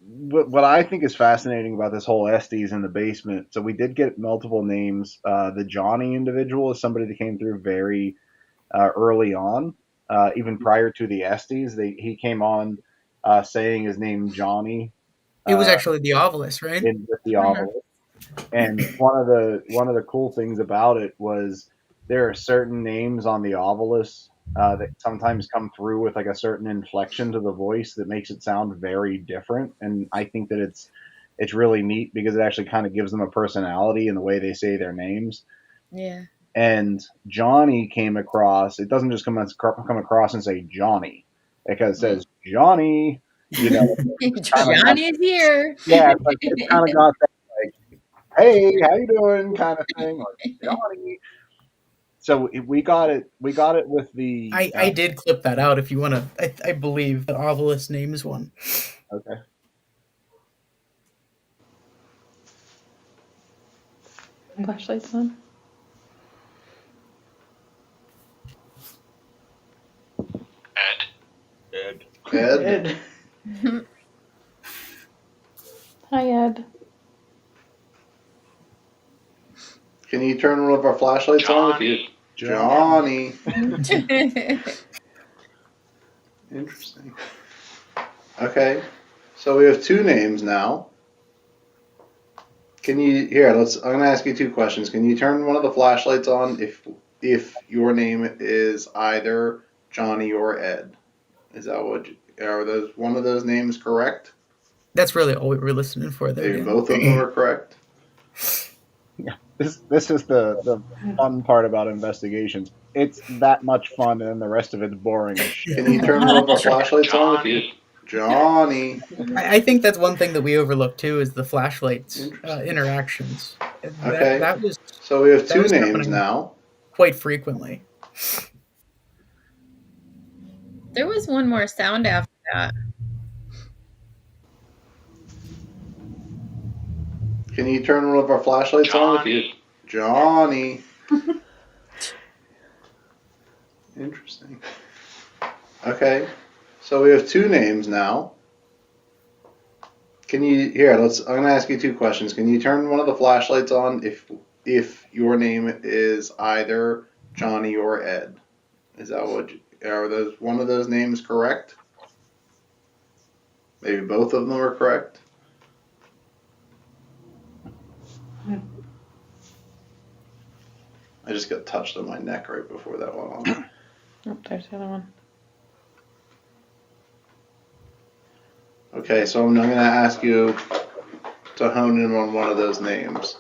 Speaker 1: what I think is fascinating about this whole Estes in the basement, so we did get multiple names. The Johnny individual is somebody that came through very early on, even prior to the Estes. He came on saying his name Johnny.
Speaker 2: It was actually the Ovilus, right?
Speaker 1: With the Ovilus. And one of the cool things about it was there are certain names on the Ovilus that sometimes come through with like a certain inflection to the voice that makes it sound very different. And I think that it's really neat because it actually kind of gives them a personality in the way they say their names.
Speaker 4: yeah.
Speaker 1: And Johnny came across. It doesn't just come across and say Johnny, because it says Johnny. You know,
Speaker 4: Johnny's here.
Speaker 1: yeah, it's kind of got that like, hey, how you doing kind of thing, or Johnny. So we got it with the.
Speaker 2: I did clip that out if you want to. I believe the Ovilus names one.
Speaker 1: Okay.
Speaker 6: Flashlights on.
Speaker 1: Ed.
Speaker 6: Hi, Ed.
Speaker 1: Can you turn one of our flashlights on? Johnny. Interesting. Okay, so we have 2 names now. Can you I'm going to ask you 2 questions. Can you turn one of the flashlights on if your name is either Johnny or Ed? Is that are those one of those names correct?
Speaker 2: That's really all we were listening for there.
Speaker 1: Maybe
Speaker 2: Dan.
Speaker 1: both of them are correct. Yeah, this is the fun part about investigations. It's that much fun, and then the rest of it's boring as shit. Can you turn one of our flashlights on? Johnny.
Speaker 2: I think that's one thing that we overlook too is the flashlights interactions.
Speaker 1: Okay.
Speaker 2: That was
Speaker 1: So we have
Speaker 2: that
Speaker 1: 2
Speaker 2: was
Speaker 1: names
Speaker 2: happening
Speaker 1: now.
Speaker 2: quite frequently.
Speaker 4: There was one more sound after that.
Speaker 1: Can you turn one of our flashlights on? Johnny. Interesting. Okay. So we have 2 names now. Can you I'm going to ask you 2 questions. Can you turn one of the flashlights on if your name is either Johnny or Ed? Is that are those one of those names correct? Maybe both of them are correct. I just got touched on my neck right before that went on.
Speaker 6: Oh, there's the other one.
Speaker 1: Okay, so I'm going to ask you to hone in on one of those names.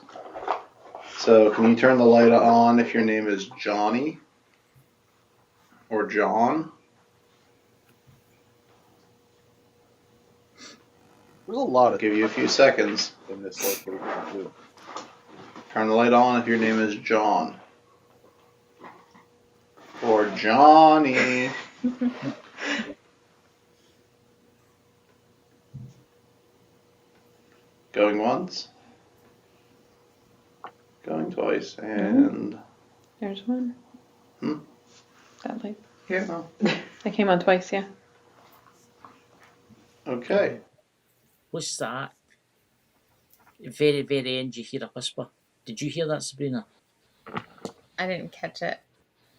Speaker 1: So can you turn the light on if your name is Johnny or John? There's a lot of. Give you a few seconds in this location too. Turn the light on if your name is John or Johnny. Going once. Going twice, and
Speaker 6: There's one.
Speaker 1: Hmm?
Speaker 6: That light.
Speaker 1: yeah, no.
Speaker 6: That came on twice, yeah.
Speaker 1: Okay.
Speaker 3: What's that? Very, very end, you hear a whisper. Did you hear that, Sabrina?
Speaker 4: I didn't catch it.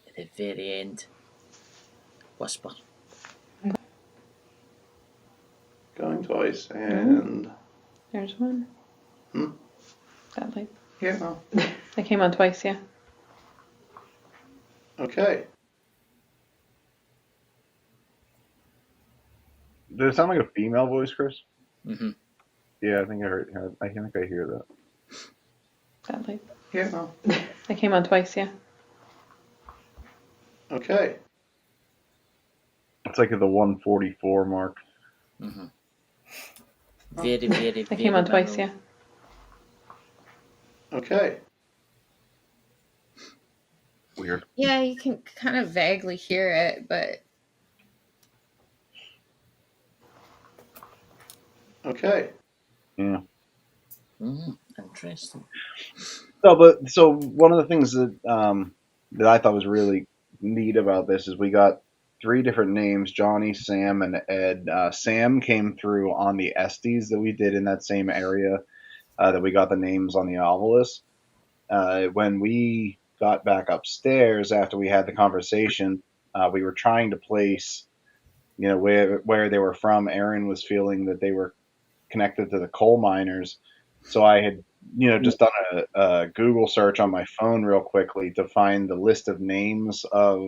Speaker 3: At the very end, whisper.
Speaker 1: Going twice, and
Speaker 6: There's one.
Speaker 1: Hmm?
Speaker 6: That light.
Speaker 1: yeah, no.
Speaker 6: That came on twice, yeah.
Speaker 1: Okay. Does it sound like a female voice, Chris?
Speaker 3: Mm-hmm.
Speaker 1: Yeah, I think I heard. I think I hear that.
Speaker 6: That light.
Speaker 1: Yeah, no.
Speaker 6: That came on twice, yeah.
Speaker 1: Okay. It's like at the 144 mark.
Speaker 3: Mm-hmm. Very, very,
Speaker 6: That
Speaker 3: very
Speaker 6: came on twice,
Speaker 3: minimal.
Speaker 6: yeah.
Speaker 1: Okay. Weird.
Speaker 4: Yeah, you can kind of vaguely hear it, but
Speaker 1: Okay. Yeah.
Speaker 3: Interesting.
Speaker 1: So one of the things that that I thought was really neat about this is we got 3 different names: Johnny, Sam, and Ed. Sam came through on the Estes that we did in that same area that we got the names on the obelisk. When we got back upstairs after we had the conversation, we were trying to place, where they were from. Aaron was feeling that they were connected to the coal miners, so I had, just done a Google search on my phone real quickly to find the list of names of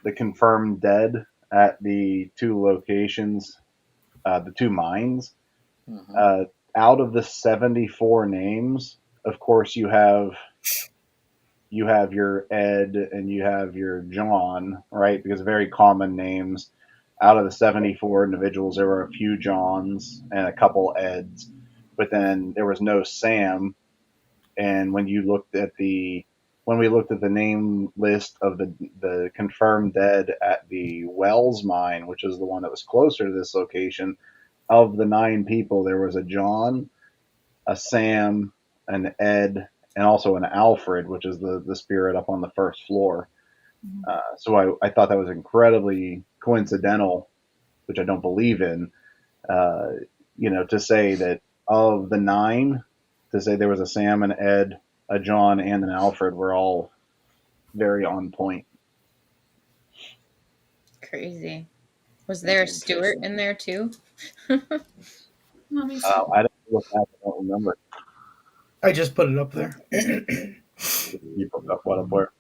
Speaker 1: the confirmed dead at the 2 locations, the 2 mines.
Speaker 3: Mm-hmm.
Speaker 1: Out of the 74 names, of course, you have your Ed and you have your John, right? Because very common names. Out of the 74 individuals, there were a few Johns and a couple Eds, but then there was no Sam. And when we looked at the name list of the confirmed dead at the Wells mine, which is the one that was closer to this location, of the 9 people, there was a John, a Sam, an Ed, and also an Alfred, which is the spirit up on the first floor. So I thought that was incredibly coincidental, which I don't believe in. To say that of the 9, to say there was a Sam, an Ed, a John, and an Alfred were all very on point.
Speaker 4: crazy. Was there a Stuart in there too?
Speaker 5: Let me see.
Speaker 1: I don't look back, I don't remember.
Speaker 2: I just put it up there.
Speaker 1: You put that one up where?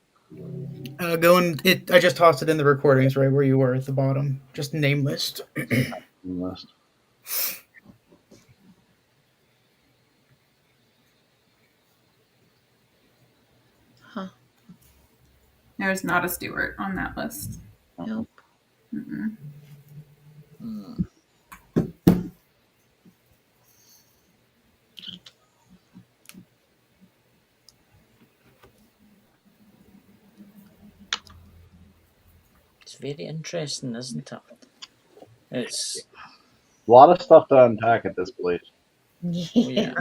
Speaker 2: I just tossed it in the recordings right where you were at the bottom. Just name list.
Speaker 1: List.
Speaker 4: Huh.
Speaker 5: There's not a Stewart on that list.
Speaker 4: Nope.
Speaker 5: Mm-mm.
Speaker 3: It's very interesting, isn't it? It's
Speaker 1: a lot of stuff to unpack at this place.
Speaker 4: Yeah.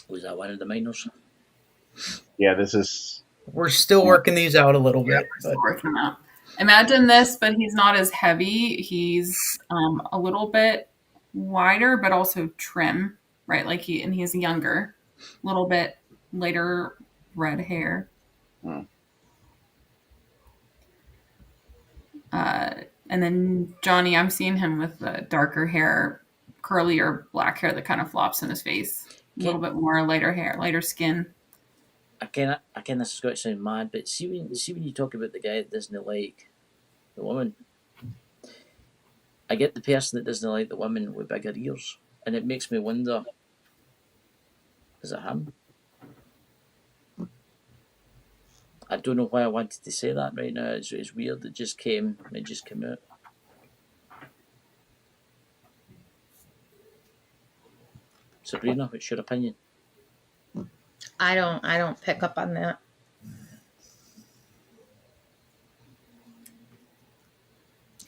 Speaker 3: Was that one of the minors?
Speaker 1: Yeah, this is.
Speaker 2: We're still working these out a little bit.
Speaker 5: We're still working them out. Imagine this, but he's not as heavy. He's a little bit wider, but also trim, right? And he's younger, a little bit lighter red hair. And then Johnny, I'm seeing him with the darker hair, curly or black hair that kind of flops in his face. A little bit more lighter hair, lighter skin.
Speaker 3: I kind this is going to sound mad, but see when you talk about the guy that doesn't like the woman, I get the person that doesn't like the women with bigger ears, and it makes me wonder: is it him? I don't know why I wanted to say that right now. It's weird. It just came out. Sabrina, what's your opinion?
Speaker 4: I don't pick up on that.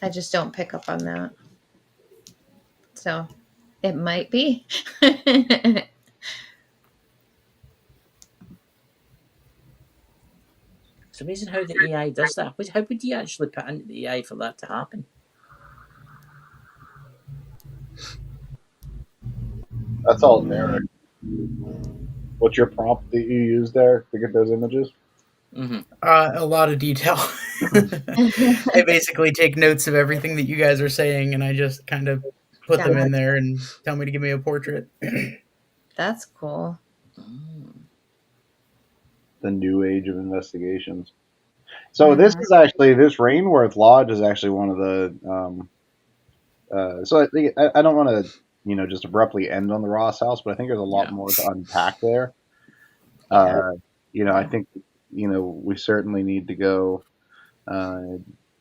Speaker 4: I just don't pick up on that. So it might be.
Speaker 3: It's amazing how the AI does that. How would you actually put into the AI for that to happen?
Speaker 1: That's all Derek. What's your prompt that you use there to get those images?
Speaker 2: A lot of detail. I basically take notes of everything that you guys are saying, and I just kind of put them in there and tell me to give me a portrait.
Speaker 4: That's cool.
Speaker 1: The new age of investigations. So this is actually, this Rainworth Lodge is actually one of the. So I think I don't want to just abruptly end on the Ross house, but I think there's a lot more to unpack there. I think we certainly need to go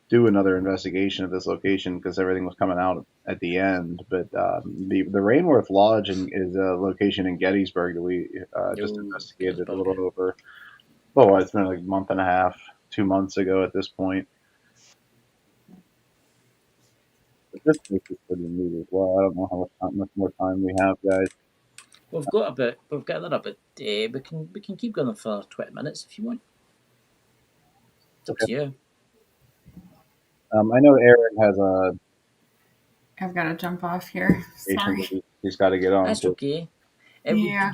Speaker 1: do another investigation of this location because everything was coming out at the end. But the Rainworth Lodge is a location in Gettysburg that we just investigated a little over. Oh, it's been like a month and a half, 2 months ago at this point. But this place is pretty neat as well. I don't know how much more time we have, guys.
Speaker 3: We've got another bit. We can keep going for 20 minutes if you want. It's up to you.
Speaker 1: I know Aaron has a.
Speaker 5: I've got to jump off here. Sorry.
Speaker 1: He's got to get on.
Speaker 3: That's okay.
Speaker 5: Yeah.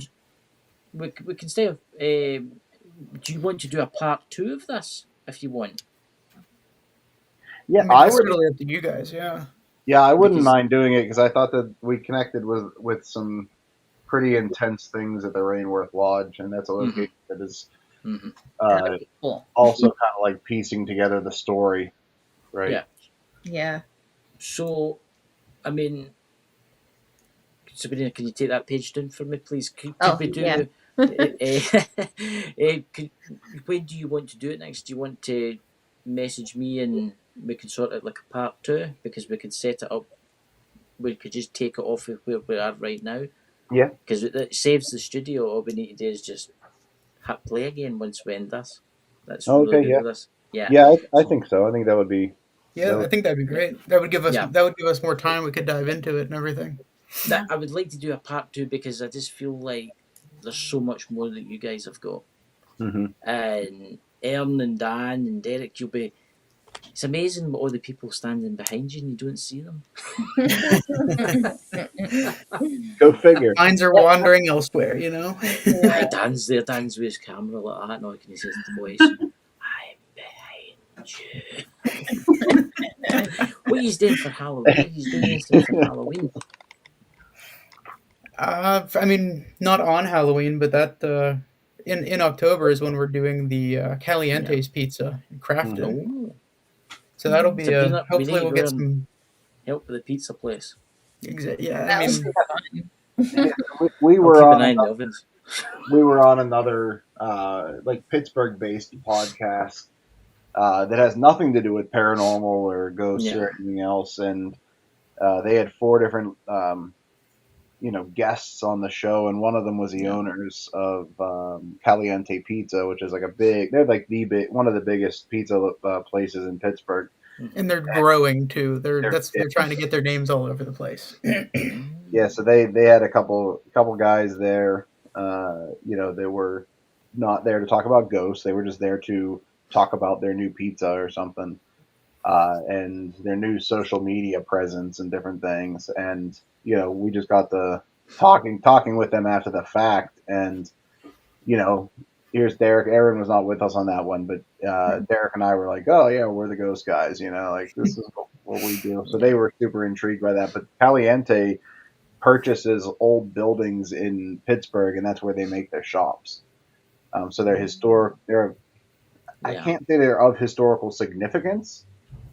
Speaker 3: We can stay. Do you want to do a part 2 of this if you want?
Speaker 1: Yeah,
Speaker 2: I would. Really up to you guys. Yeah.
Speaker 1: Yeah, I wouldn't mind doing it because I thought that we connected with some pretty intense things at the Rainworth Lodge, and that's a location that is also kind of like piecing together the story, right?
Speaker 3: Yeah.
Speaker 4: Yeah.
Speaker 3: So, I mean, Sabrina, can you take that page down for me, please? Could we do?
Speaker 4: Yeah.
Speaker 3: When do you want to do it next? Do you want to message me and we can sort out like a part 2 because we could set it up? We could just take it off of where we are right now.
Speaker 1: Yeah.
Speaker 3: Because it saves the studio. All we need to do is just hit play again once we end this. That's really good with us. Yeah.
Speaker 1: Yeah, I think so. I think that would be.
Speaker 2: Yeah, I think that'd be great. That would give us more time. We could dive into it and everything.
Speaker 3: I would like to do a part 2 because I just feel like there's so much more that you guys have got. And Ern and Dan and Derek, it's amazing what all the people standing behind you and you don't see them.
Speaker 1: Go figure.
Speaker 2: Minds are wandering elsewhere,
Speaker 3: Dan's there, Dan's with his camera like that, and all can he says to the boys, I'm behind you. What are you doing for Halloween? He's doing this for Halloween.
Speaker 2: I mean, not on Halloween, but that in October is when we're doing the Caliente's pizza and crafting. So that'll be hopefully we'll get some
Speaker 3: help with the pizza place.
Speaker 2: Yeah, I mean,
Speaker 1: we were on another like Pittsburgh-based podcast that has nothing to do with paranormal or ghosts or anything else, and they had 4 different guests on the show, and one of them was the owners of Caliente Pizza, which is like they're like one of the biggest pizza places in Pittsburgh.
Speaker 2: And they're growing too. They're trying to get their names all over the place.
Speaker 1: Yeah, so they had a couple guys there. They were not there to talk about ghosts. They were just there to talk about their new pizza or something, and their new social media presence and different things. And we just got the talking with them after the fact, and here's Derek. Aaron was not with us on that one, but Derek and I were like, oh yeah, we're the ghost guys, like this is what we do. So they were super intrigued by that. But Caliente purchases old buildings in Pittsburgh, and that's where they make their shops. So they're historic. I can't say they're of historical significance,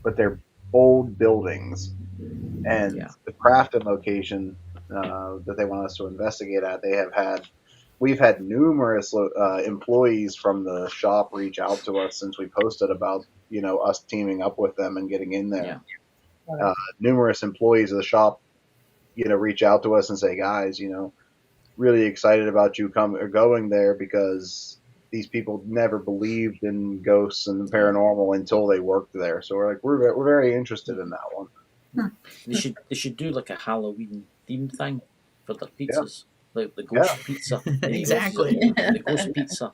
Speaker 1: but they're old buildings And
Speaker 3: Yeah.
Speaker 1: the Crafton location that they want us to investigate at, we've had numerous employees from the shop reach out to us since we posted about us teaming up with them and getting in there.
Speaker 3: Yeah.
Speaker 1: Numerous employees of the shop reach out to us and say, guys, really excited about you coming or going there because these people never believed in ghosts and paranormal until they worked there. So we're like, we're very interested in that one.
Speaker 3: They should do like a Halloween themed thing for their
Speaker 1: Yeah.
Speaker 3: pizzas, like the
Speaker 1: Yeah.
Speaker 3: ghost pizza. There you go.
Speaker 2: Exactly.
Speaker 3: The ghost pizza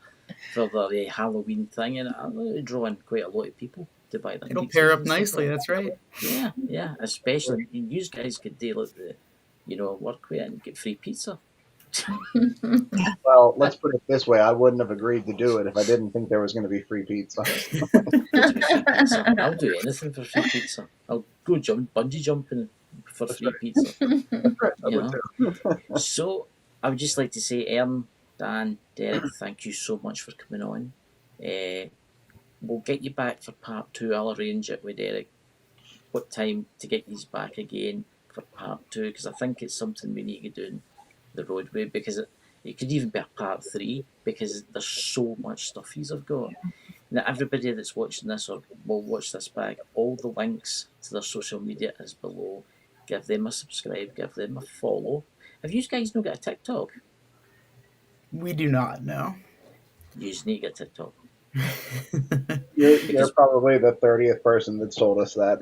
Speaker 3: for their Halloween thing, and it'll draw in quite a lot of people to buy them.
Speaker 2: It'll
Speaker 3: pizzas
Speaker 2: pair up
Speaker 3: and stuff
Speaker 2: nicely.
Speaker 3: like
Speaker 2: That's right.
Speaker 3: that. Yeah. Especially you guys could do like work with it and get free pizza.
Speaker 1: Well, let's put it this way: I wouldn't have agreed to do it if I didn't think there was going to be free pizza.
Speaker 3: To be free pizza. I'll do anything for free pizza. I'll go bungee jumping for free pizza. So I would just like to say, Ern, Dan, Derek, thank you so much for coming on. We'll get you back for part 2. I'll arrange it with Derek. What time to get you back again for part 2? Because I think it's something we need to do in the roadway, because it could even be a part 3, because there's so much stuff he's have got. Now, everybody that's watching this or will watch this back, all the links to their social media is below. Give them a subscribe, give them a follow. Have you guys not got a TikTok?
Speaker 2: We do not know.
Speaker 3: You just need to get a TikTok.
Speaker 1: You're probably the 30th person that's told us that.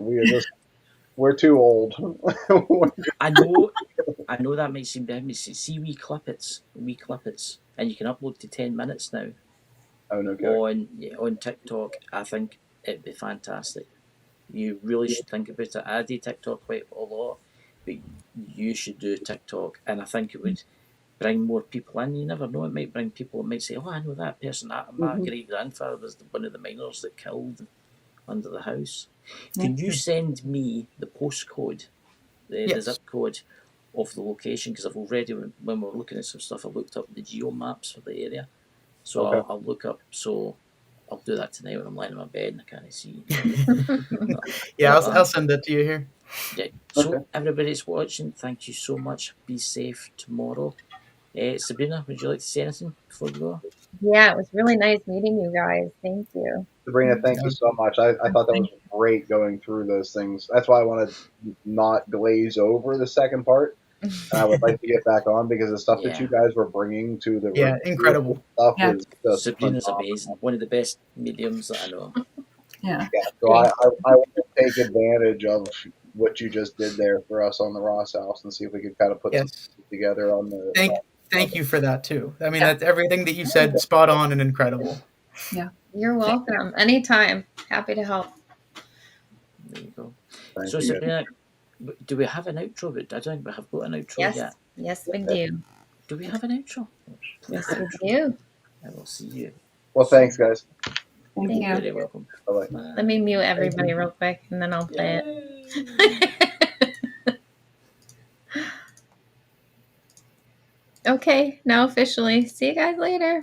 Speaker 1: We're too old.
Speaker 3: I know that might seem bad. See, we clip it, and you can upload to 10 minutes now.
Speaker 1: Oh, no good.
Speaker 3: On TikTok. I think it'd be fantastic. You really should think about it. I do TikTok quite a lot, but you should do TikTok, and I think it would bring more people in. You never know, it might bring people. It might say, "Oh, I know that person. My great grandfather was one of the miners that killed under the house." Can you send me the postcode, the zip code of the location? Because I've already, when we were looking at some stuff, I looked up the geo maps for the area. So I'll look up. So I'll do that tonight when I'm lying in my bed and I can't see.
Speaker 2: I'll send it to you here.
Speaker 3: Yeah. So everybody's watching, thank you so much. Be safe tomorrow. Sabrina, would you like to say anything before we go?
Speaker 4: Yeah, it was really nice meeting you guys. Thank you.
Speaker 1: Sabrina, thank you so much. I thought that was great going through those things. That's why I want to not glaze over the second part. And I would like to get back on because the stuff that you guys were bringing to the
Speaker 2: incredible
Speaker 1: stuff was just
Speaker 3: Sabrina's
Speaker 1: phenomenal.
Speaker 3: amazing. One of the best mediums that I know.
Speaker 1: So I want to take advantage of what you just did there for us on the Ross House and see if we could kind of put something together on the.
Speaker 2: Thank you for that too. I mean, that's everything that you said, spot on and incredible.
Speaker 5: Yeah.
Speaker 4: You're welcome. Anytime. Happy to help.
Speaker 3: There you go.
Speaker 1: Thank
Speaker 3: So
Speaker 1: you.
Speaker 3: Sabrina, do we have an outro? I don't think we have got an outro yet.
Speaker 4: Yes, we do.
Speaker 3: Do we have an outro?
Speaker 4: Yes, we do.
Speaker 3: I will see you.
Speaker 1: Well, thanks, guys.
Speaker 5: Thank
Speaker 3: You're
Speaker 5: you.
Speaker 3: very welcome.
Speaker 1: Bye-bye.
Speaker 4: Let me mute everybody real quick and then I'll play it. Okay, now officially. See you guys later.